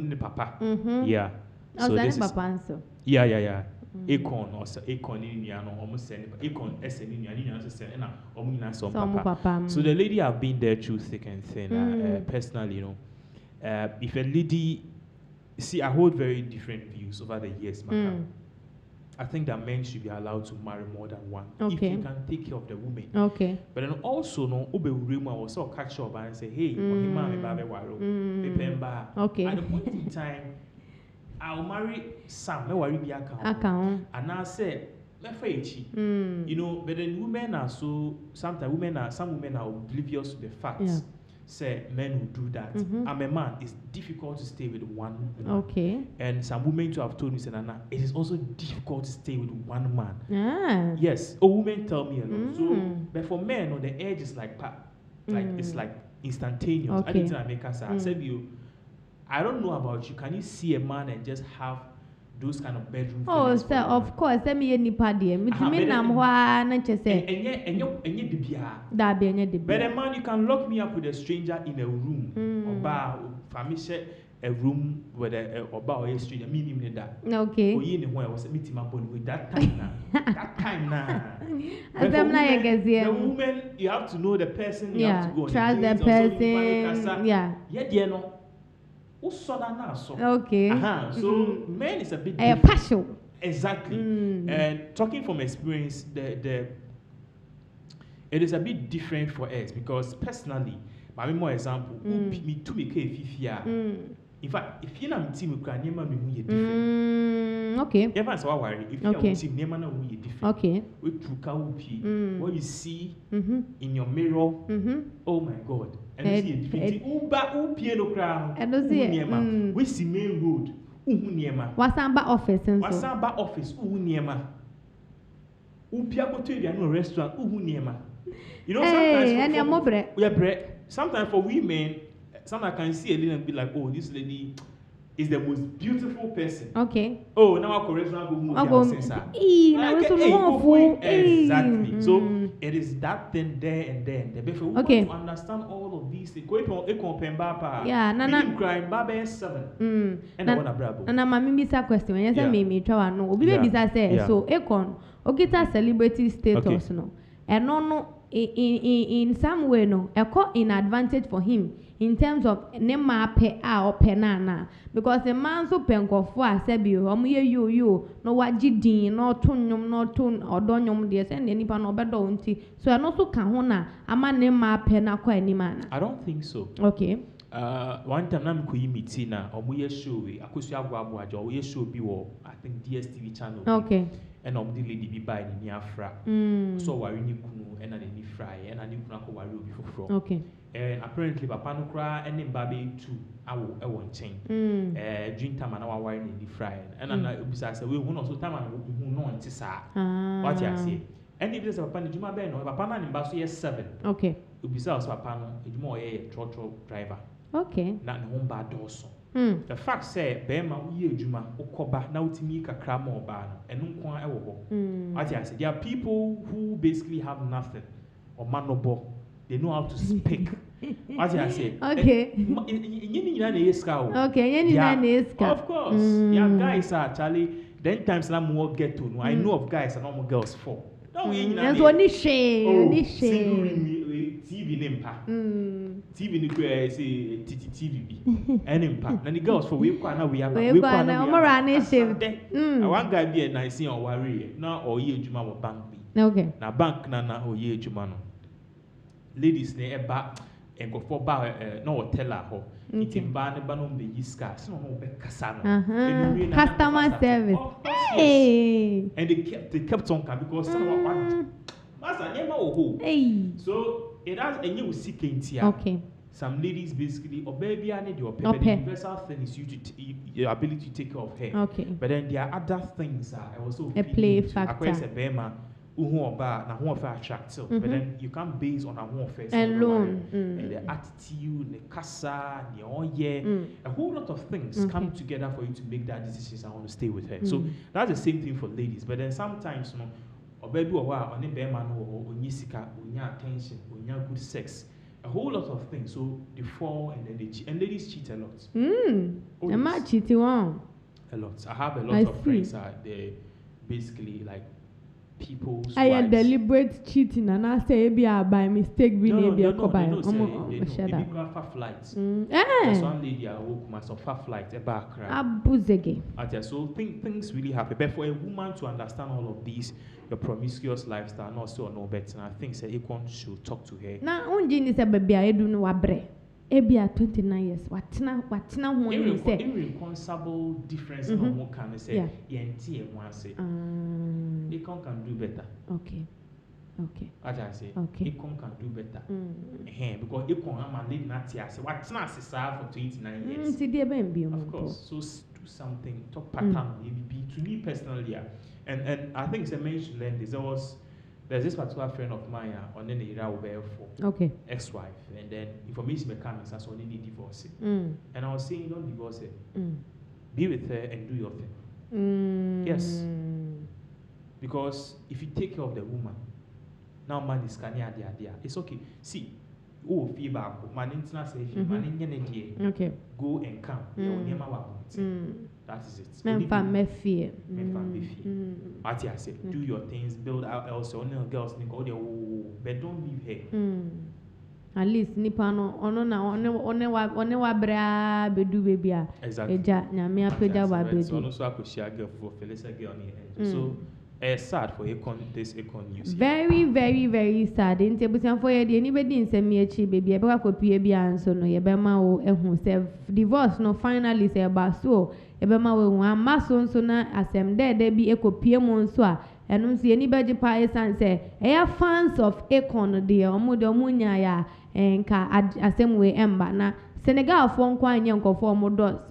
M: the papa. Yeah.
A: So this is Papa.
M: Yeah. Akon also Akon in almost send Akon SN in Papa. So the lady have been there through thick and thin. Personally, if a lady see, I hold very different views over the years, I think that men should be allowed to marry more than one if you can take care of the woman.
A: Okay.
M: But then also, also catch up and say, hey,
A: okay.
M: At the point in time, I'll marry Sam, no worry, account. And I say, You know, but then women are so some women are oblivious to the facts. Say men who do that. I'm a man. It's difficult to stay with one woman.
A: Okay.
M: And some women too have told me, Nana, it is also difficult to stay with one man. Yes. Women tell me a lot. So, but for men, the edge is like it's like instantaneous. I didn't make us. I said you. I don't know about you. Can you see a man and just have those kind of bedroom?
A: Oh, sir, of course. Let me any party. Me nam wa na chese.
M: But a man, you can lock me up with a stranger in a room. Oba, family a room with a oba or a stranger. Me need that.
A: Okay.
M: Oh, you know where I was meeting my body with that time now. That time now.
A: The
M: woman, you have to know the person. You have to go.
A: Trust the person. Yeah.
M: Yeah, no.
A: Okay.
M: So men is a bit
A: partial.
M: Exactly. And talking from experience, it is a bit different for us because personally, by more example, me too in fact, if you know team we different.
A: Okay.
M: Everyone's so worried. If you are team we different.
A: Okay.
M: What you see in your mirror, oh my God. And you see a different crown. We see main road.
A: Wasamba office and so.
M: Wasamba office. No restaurant. You know, sometimes for women, sometimes I can see a little bit like, oh, this lady is the most beautiful person.
A: Okay.
M: Oh, now our restaurant go move exactly. So it is that thing there and then. We want to understand all of these things.
A: Yeah,
M: Nana crying Baba 7. And I want to bravo.
A: And I'm a mimisa question. Yes, I me try no. Obi be say so ekon. Okita celebrity status no. And no in some way no. Eko in advantage for him. In terms of nema pe a or penana, because the man so penko for sebi you no wajidin no tunyum no tun or donyum de send any pan or bedonti. So I also can hona a man nema pena kwa any man.
M: I don't think so.
A: Okay.
M: One time I'm going meeting na omuye show we akosu agwa ajo we show bi wo I think DSTV channel.
A: Okay.
M: And the lady be by ni afra. So wari ni kunu and ni fry and ni kunu ko wari obi foforo.
A: Okay.
M: And apparently papa no kra and mbabe too awo e won chen. Drink time na wari ni fry and na obisa say we hu no so time na hu no nti sa. What you say? And if there's papa ni juma be no papa na ni mba so 7.
A: Okay.
M: Obisa so papa no ejuma o ye trotro driver.
A: Okay.
M: Na ne hom ba doso. The fact say bema uye ejuma ukoba na utimi kakra mo ba no enu nko a ewo ho. What I say, there are people who basically have nothing or manobo. They know how to speak. What I say?
A: Okay.
M: Okay, of course. Yeah, guys are actually then times na more get to know. I know of guys and normal girls for.
A: That's what ni shame.
M: TV nimpa. TV ni kwe say TV and impact. And the girls for we kwa we have
A: we kwa na omorane shame.
M: One guy be na see on worry na oye ejuma wo bank bi.
A: Okay.
M: Na bank na oye ejuma no. Ladies ne eba enkofo ba na hotel ho. Itimba ne ba no be yiska. So no be kasa no.
A: Customer service. Hey.
M: And they kept on because some so it has a new seeking.
A: Okay.
M: Some ladies basically or baby I need your paper. The universal thing is your ability to take care of her.
A: Okay.
M: But then there are other things also
A: a play factor.
M: But then you can't base on our warfare
A: alone.
M: And the attitude, the casa, the a whole lot of things come together for you to make that decision. I want to stay with her. So that's the same thing for ladies. But then sometimes or baby or on the bearman or nisika, attention, good sex. A whole lot of things. So they fall and then they cheat. And ladies cheat a lot.
A: A lot cheating on.
M: A lot. I have a lot of friends they basically like people's
A: I
M: wives.
A: Deliberate cheating and I say by mistake we
M: no,
A: be a
M: they go for flights. There's one lady I woke myself for flight a back so things really happen. But for a woman to understand all of these, your promiscuous lifestyle, not so no better. And I think Ekon should talk to her.
A: Now, only is a baby I do no abre. Ebia 29 years. Watina ho you say.
M: Irreconcilable difference no more can say yenti one say. Econ can do better.
A: Okay.
M: As I say,
A: okay.
M: Econ can do better. Because Econ am lead not here. Say watina se for 29 years. Of course. So do something. Talk pattern maybe to me personally. And I think it's a man should learn this. There's this particular friend of mine on the era for ex-wife, and then information mechanics as only need divorce. And I was saying, don't divorce her. Be with her and do your thing. Yes. Because if you take care of the woman, now man is canny idea. It's okay. See, feedback, man international man
A: okay.
M: Go and come. That is it.
A: Men fear.
M: What I said, do your things, build out else. Only girls go there, but don't leave her.
A: At least nipano one wa bra bedu baby a.
M: Exactly.
A: Eja nyame apeda wa bedu.
M: So no so akosia girl for Felisa girl ni. So sad for this econ news.
A: Very, very, very sad. In Tebusan for ye, anybody in Semiachi, baby, a copy and so no, Yabema will self divorce, no finally say about so. Ebema we one mason so na asem there be a copy monsoa. And don't see anybody pie and say, fans of Econ, dear, Munya ya, and asem way ember na. Senegal phone kwan yanko for modos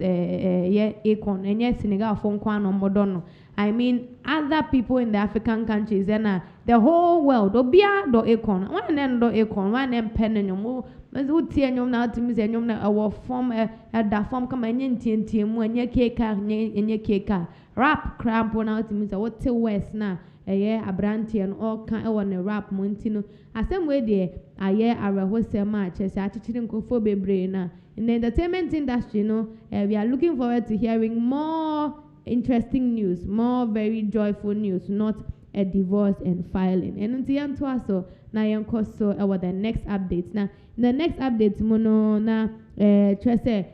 A: Econ, and yes, Senegal phone kwan on Modono. I mean, other people in the African countries and the whole world. Obia do Econ, one end do Econ, one end pen and you move. Tianyum now to Miss and our form at the form come and team when your cake and your cake. Rap cramp on out to Miss what till West now. A year a brandy and all kind of a rap montino. As some way there, a year a rehearsal match as attitude go for brain. In the entertainment industry, we are looking forward to hearing more interesting news, more very joyful news, not a divorce and filing. And until so now young so about the next updates. Now the next updates mono na Trese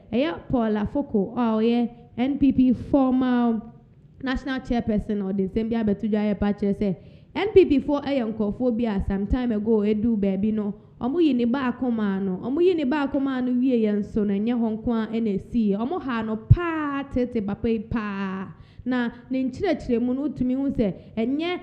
A: Paula Foko NPP former national chairperson or the Zambia Betuja Pache say NPP for phobia some time ago edu baby no omo yini ba akoma no wie yen so na nye honkwa NSC omo ha no pa tete papa na ne nchirechire mu no utumi hu se enye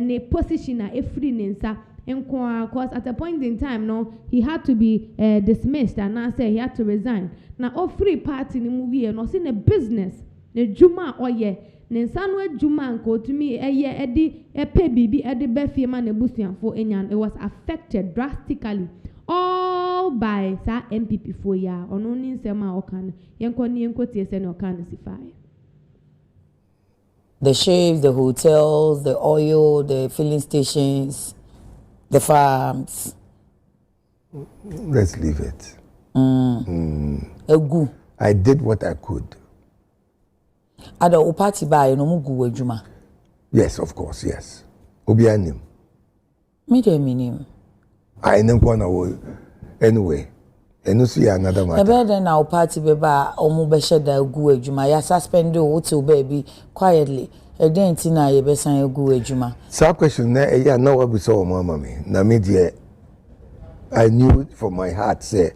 A: ne position na efri ne nsa nkwa cause at a point in time no he had to be dismissed and now say he had to resign na ofri party ni mu wie no say ne business ne juma oye ne nsanu adwuma nko otumi eye edi epe bibi edi befie ma ne busuanfo enyan. It was affected drastically all by sa MPP for ya ono ni nsema okan yenko tie se ne okan sifai.
N: The shapes, the hotels, the oil, the filling stations, the farms.
O: Let's leave it.
N: I
O: did what I could.
N: Ada o party by no mugu adwuma.
O: Yes, of course, yes. Obianim.
N: Me dey minim.
O: I nem kwa na wo anyway. Enu si another matter.
N: Ebe den na o party be ba omo be sheda agu adwuma. Ya suspend o till baby quietly. E den ti na ye be san agu adwuma.
O: So question na e ya na wa bi so mama me. Na me dey I knew from my heart say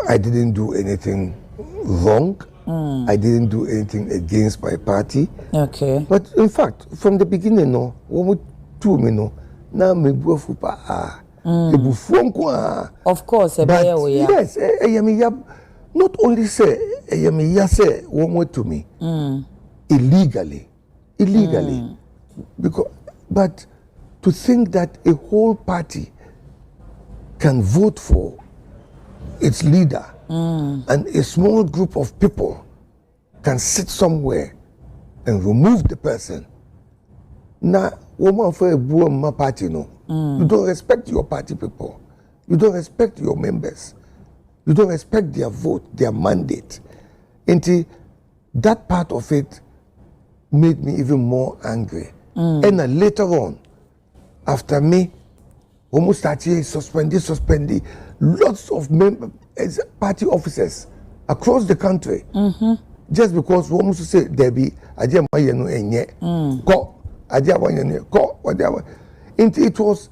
O: I didn't do anything wrong. I didn't do anything against my party.
N: Okay.
O: But in fact, from the beginning, no, when we do me no, na me bufu pa
N: Of course,
O: but yes, not only say say one to me illegally, because but to think that a whole party can vote for its leader. And a small group of people can sit somewhere and remove the person. Now, woman for a my party, no. You don't respect your party people. You don't respect your members. You don't respect their vote, their mandate. And that part of it made me even more angry. And then later on, after me, almost started suspended, lots of party officers across the country, just because we almost say there be it was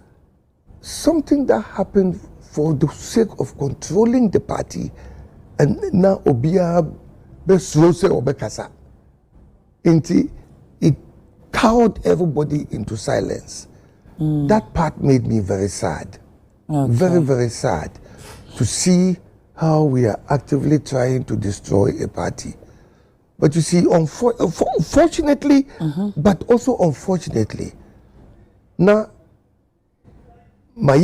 O: something that happened for the sake of controlling the party, and now Obia Besrose or Bekasa. It cowed everybody into silence. That part made me very sad. Very, very sad to see how we are actively trying to destroy a party. But you see, fortunately, but also unfortunately, now, my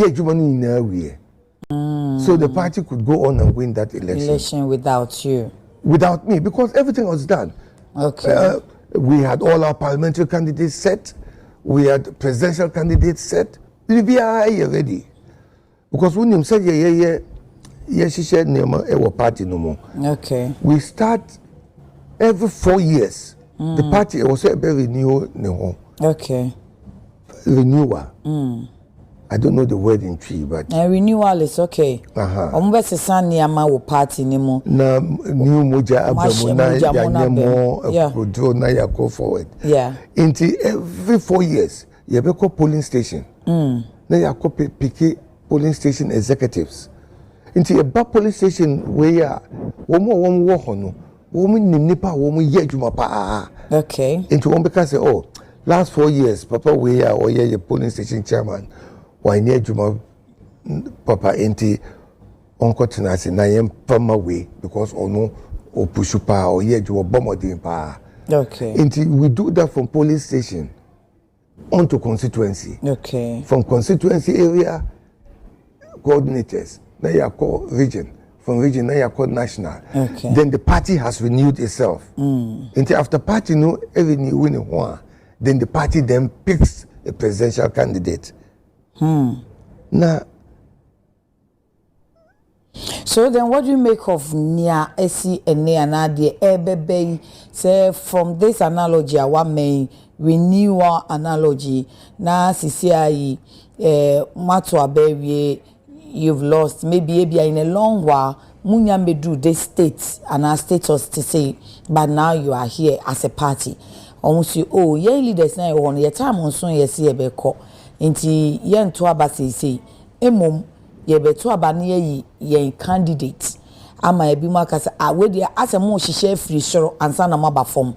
O: so the party could go on and win that election
N: without you.
O: Without me, because everything was done.
N: Okay.
O: We had all our parliamentary candidates set. We had presidential candidates set. We are ready. Because when you said, she said, no party no more.
N: Okay.
O: We start every 4 years. The party was a renew.
N: Okay.
O: Renewal. I don't know the word in tree, but
N: renewal is okay. Ombese sani ama wo party ni mo.
O: Na new moja abamuna yanyemo kodro na ya go forward.
N: Yeah.
O: Into every 4 years, you be call polling station. Na ya call pick polling station executives. Into a back polling station where woman wo hono, woman nipa woman ye juma pa.
N: Okay.
O: Into one because oh, last 4 years, Papa we are or ye polling station chairman. Why near Juma Papa enti Uncle Tenasi na yem from away because ono or pushupa or ye you bomb pa.
N: Okay.
O: Enti we do that from police station onto constituency.
N: Okay.
O: From constituency area coordinators, now you call region. From region now you call national.
N: Okay.
O: Then the party has renewed itself. Until after party no every new winning one, then the party then picks a presidential candidate. Now,
N: so then what do you make of Nia Esi and Nia Nadia Ebebe? Say from this analogy, I may renewal analogy. Na CCI Matwa baby, you've lost maybe in a long while. Munya may do this state and our status to say, but now you are here as a party. Almost you ye leaders now on your time on soon ye see a beko. Inti yen to abasisi emom ye beto abane ye candidate ama ebi makasa we dey as a mo share free soro ansa na maba form,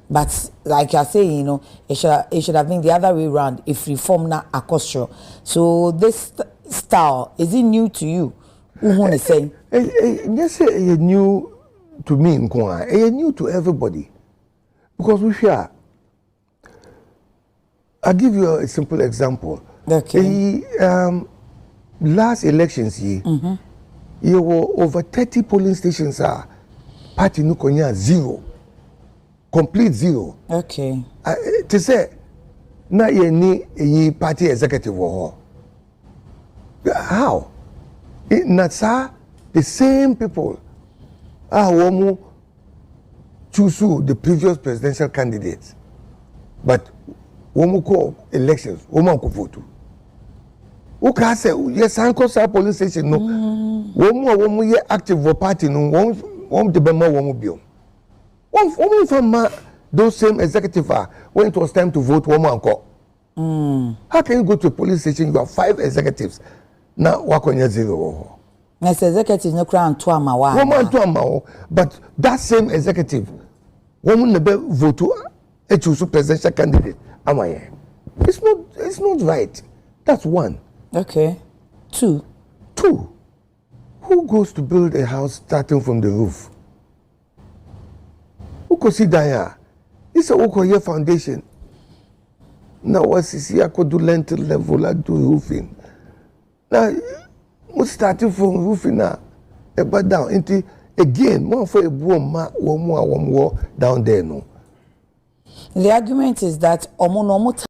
N: but like you are saying, you know, it should have been the other way around, if reform na akosho. So this style, is it new to you? Who is saying
O: yes, it's new to me, it's new to everybody, because we share. I'll give you a simple example.
N: Okay.
O: Last elections here, there were over 30 polling stations. Party Nukonya zero, complete zero.
N: Okay.
O: To say, na ye party executive war. How? Not the same people. Womu choose the previous presidential candidates, but woman call elections, woman could vote. Who can say yes, Uncle Sa police station no. Woman ye active for party no one the bema woman bill. One from those same executive when it was time to vote woman call. How can you go to a police station? You have 5 executives. Now work on your 0.
N: Yes, executive no crown to amawa.
O: Woman to amawa, but that same executive, woman never vote to a choose presidential candidate. It's not right. That's one.
N: Okay. Two.
O: Who goes to build a house starting from the roof? Who could see that? This is a Okoye foundation. Now what's this? I could do lentil level, I do roofing. Now we starting from roofing now. But down into again, more for a boom, one more down there no.
N: The argument is that omonomo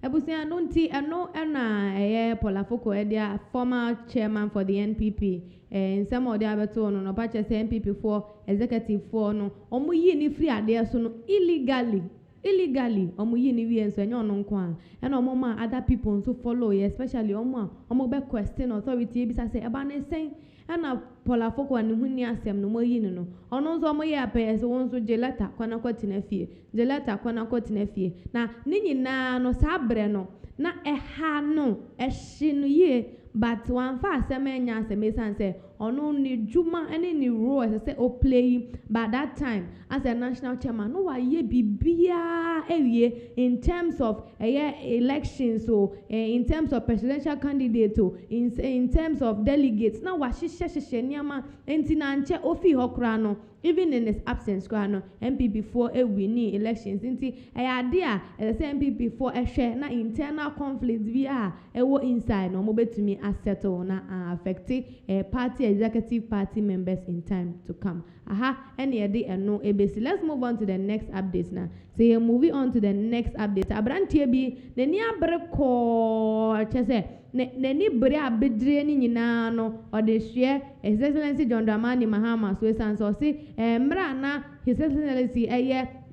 A: Ebusia no nti eno na Polafoko edia former chairman for the NPP in some of the abeto no pa che NPP for executive for no omo yi ni free ade so no illegally illegally omo yi ni wie nso enye ono nko a and omo ma other people nso follow especially omo be question authority ebisa say eba na sen and Paula Foko and Huni asem no more yin no. On also more ya pay as one so gelata, quanacot in a fee, gelata, quanacot in a fee. Na nini na no sabre no, na ha no, shin ye, but one fast a man yas a mason say, on only Juma and any role as I say, or play, but that time as a national chairman, no, I ye be beer in terms of elections, so in terms of presidential candidate, in terms of delegates. Now, what she nyama enti na nche ofi hokra no even in his absence kwa no MPP for a winning elections enti ade a say MPP for hwe na internal conflicts bi a ewo inside no mo betumi settle na affect party executive party members in time to come ene yede eno ebesi. Let's move on to the next update now. So you moving on to the next update. Abrantie bi ne ni abreko chese ne ni bre abedre ni nyina no ode hwe His Excellency John Dramani Mahama so san so say mra na His Excellency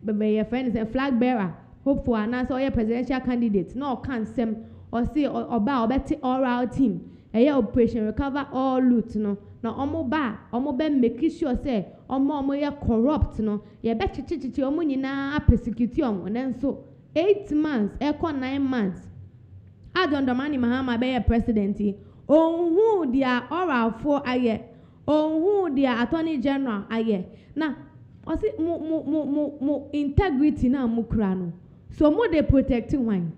A: be friend is a flag bearer hopeful na so presidential candidate no can sem or say oba obeti oral team operation recover all loot no na omo be make sure say omo ye corrupt no ye be chichichi omo nyina persecute omo nenso 8 months 9 months John Dramani Mahama be president who dia oral for aye who dia attorney general aye na o si mo integrity na mo kra no so mo dey protect wine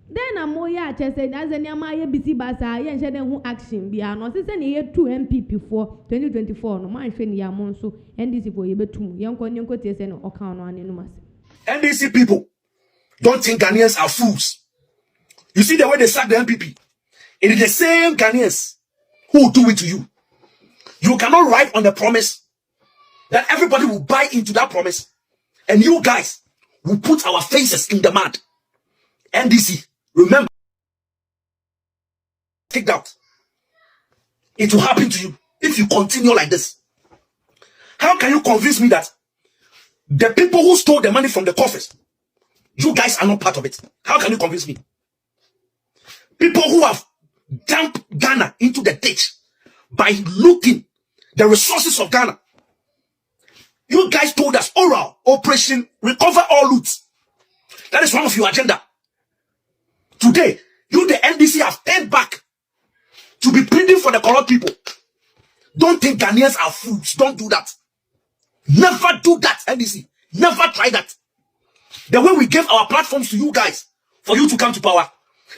A: then am ya chese as any ama ye bisi basa ye nche den hu action bia no se ne ye 2 MPP for 2024 no man hwe ne ya mo nso NDC for ye betum ye nko tie se no oka no ane no mase.
P: NDC people don't think Ghanaians are fools. You see the way they sack the MPP. It is the same Ghanaians who will do it to you. You cannot ride on the promise that everybody will buy into that promise, and you guys will put our faces in the mud. NDC, remember, kicked out. It will happen to you if you continue like this. How can you convince me that the people who stole the money from the coffers, you guys are not part of it? How can you convince me? People who have dumped Ghana into the ditch by looting the resources of Ghana. You guys told us oral operation recover all loot. That is one of your agenda. Today, you the NDC have turned back to be pleading for the corrupt people. Don't think Ghanaians are fools. Don't do that. Never do that, NDC. Never try that. The way we gave our platforms to you guys for you to come to power,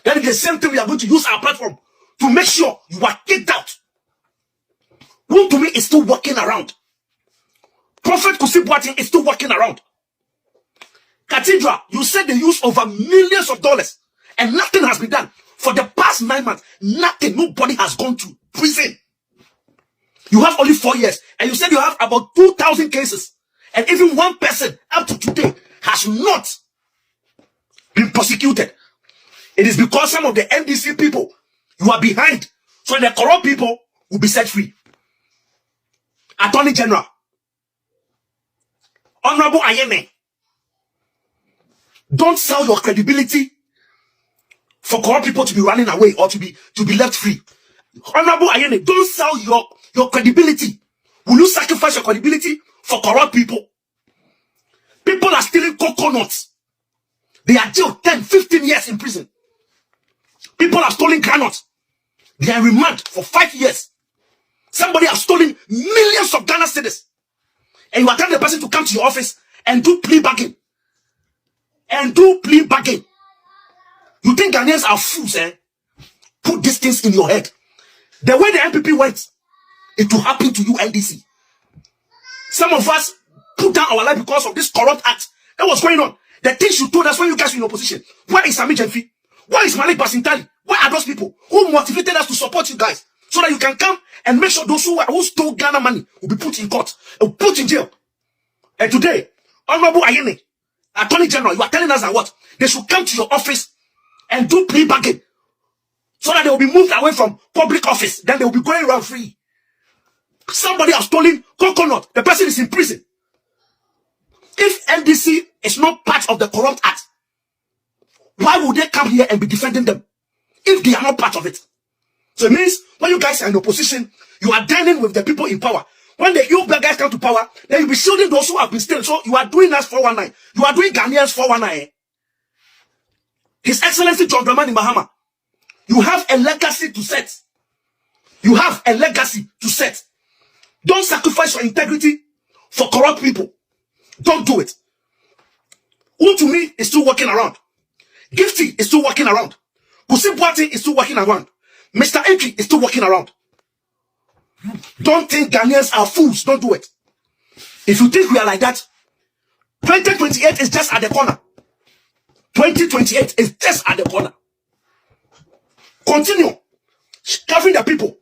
P: that is the same thing we are going to use our platform to make sure you are kicked out. Who to me is still walking around. Prophet Kusi Boateng is still walking around. Cathedral, you said they use over millions of dollars and nothing has been done. For the past 9 months, nothing, nobody has gone to prison. You have only 4 years and you said you have about 2,000 cases and even one person up to today has not been prosecuted. It is because some of the NDC people, you are behind, so the corrupt people will be set free. Attorney General, Honorable Ayeme, don't sell your credibility for corrupt people to be running away or to be left free. Honorable Ayeme, don't sell your credibility. Will you sacrifice your credibility for corrupt people? People are stealing coconuts. They are jailed 10, 15 years in prison. People have stolen granules. They are in remand for 5 years. Somebody has stolen millions of Ghana cedis. And you are telling the person to come to your office and do plea bargain. And do plea bargain. You think Ghanaians are fools, eh? Put these things in your head. The way the MPP went, it will happen to you, NDC. Some of us put down our life because of this corrupt act that was going on. The things you told us when you guys were in opposition. Where is Amidst? Where is Malik Basintali? Where are those people who motivated us to support you guys? So that you can come and make sure those who stole Ghana money will be put in court, will put in jail. And today, Honorable Ayene, Attorney General, you are telling us that what? They should come to your office and do plea bargain. So that they will be moved away from public office. Then they will be going around free. Somebody has stolen coconut. The person is in prison. If NDC is not part of the Corrupt Act, why would they come here and be defending them if they are not part of it? So it means when you guys are in opposition, you are dealing with the people in power. When the you guys come to power, then you'll be shielding those who have been stealing. So you are doing us 419. You are doing Ghanaians 419. His Excellency John Dramani Mahama, you have a legacy to set. You have a legacy to set. Don't sacrifice your integrity for corrupt people. Don't do it. Who to me is still walking around. Gifty is still walking around. Kusi Boati is still walking around. Mr. Entry is still walking around. Don't think Ghanaians are fools. Don't do it. If you think we are like that, 2028 is just at the corner. 2028 is just at the corner. Continue covering the people.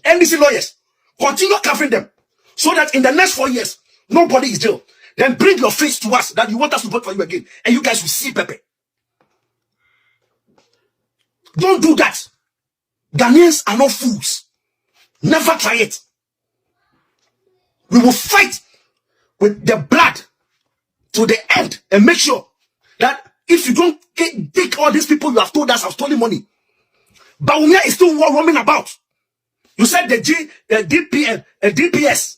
P: NDC lawyers, continue covering them so that in the next 4 years, nobody is jailed. Then bring your face to us that you want us to vote for you again, and you guys will see Pepe. Don't do that. Ghanaians are not fools. Never try it. We will fight with the blood to the end and make sure that if you don't take all these people you have told us have stolen money, Bawumia is still roaming about. You said the DPS,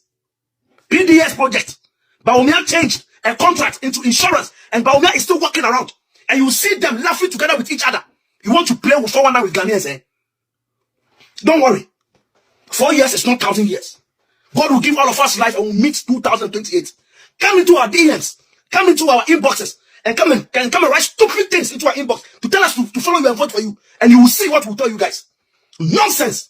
P: PDS project. Bawumia changed a contract into insurance, and Bawumia is still walking around. And you see them laughing together with each other. You want to play with 419 with Ghanaians, eh? Don't worry. 4 years is not 1,000 years. God will give all of us life and we'll meet 2028. Come into our DMs, come into our inboxes, and come and write stupid things into our inbox to tell us to follow you and vote for you. And you will see what we'll tell you guys. Nonsense.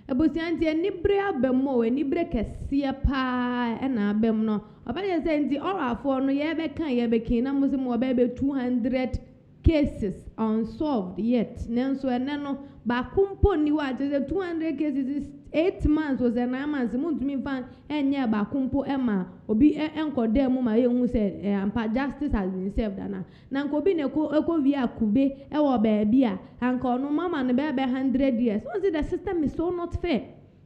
A: Ebusianti enibre abemo enibre kese pa na abem no obanye say nti orafo no ye be kan ye be kin na mo se mo be 200 cases unsolved yet nenso ene no ba kumpo ni wa je 200 cases is 8 months was 9 months muntumi fan enye ba kumpo ema obi enkodem ma ye hu say ampa justice has been served na nko bi ne eko wi akube e wo ba bia anka ono mama ne be 100 years. So the system is so not fair.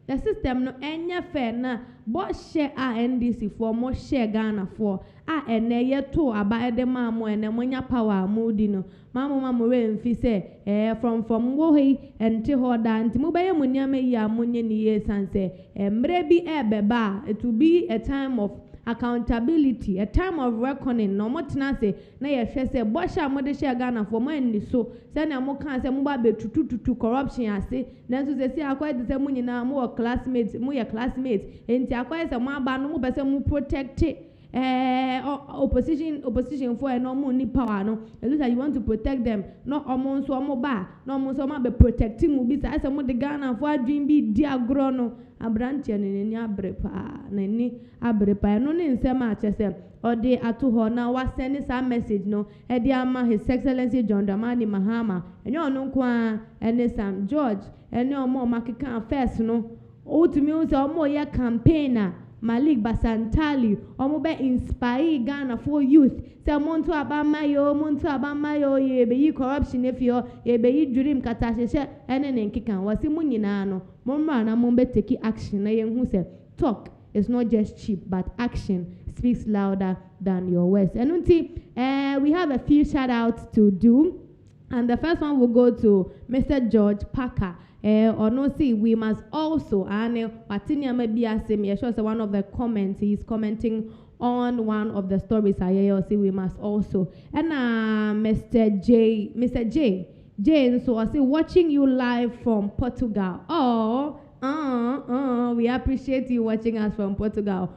A: The system no enye fair na bo share NDC for mo share Ghana for ene ye to aba ede ma mo ene monya power amudi no mama we mfi say from wo he enti hoda nti mo be ye munyama yi amunye ni ye sanse mre bi beba it will be a time of accountability, a time of reckoning. No more tenase na ye hwe say bosha mo de share Ghana for mo enni so say na mo kan say mo ba be tutu corruption ase na so say akwa de say mo nyina mo classmates mo ye classmates enti akwa say mo aba no mo be say mo protect opposition for no more ni power no. It looks like you want to protect them. No omo so omo ba no omo so ma be protecting mo bi say mo de Ghana for adwin bi di agro no abranche ni abrepa na ni abrepa no ni nsema achese ode ato ho na wa send some message no e di ama His Excellency John Dramani Mahama enye ono kwa ene Sam George ene omo makika first no utumi unse omo ye campaigner Malik Basantali omo be inspire Ghana for youth say monto abamayo ye be yi corruption efio ye be yi dream katasheshe ene ne nkika wasi munyina no momma na mo be take action na ye hu say talk is not just cheap but action speaks louder than your words. And we have a few shout outs to do, and the first one will go to Mr. George Parker. We must also one of the comments he's commenting on one of the stories we must also and Mr. J so I say watching you live from Portugal. We appreciate you watching us from Portugal.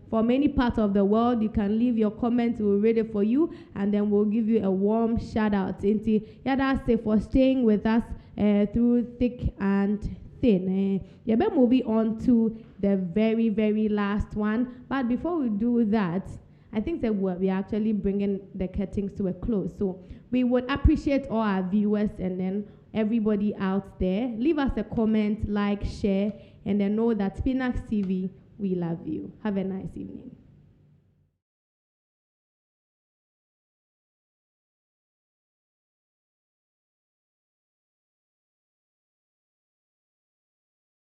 A: For many parts of the world, you can leave your comments. We'll read it for you, and then we'll give you a warm shout out. Yada say for staying with us through thick and thin. We're moving on to the very, very last one. But before we do that, I think that we're actually bringing the curtains to a close. So we would appreciate all our viewers and then everybody out there. Leave us a comment, like, share, and then know that Pinaxtv, we love you. Have a nice evening.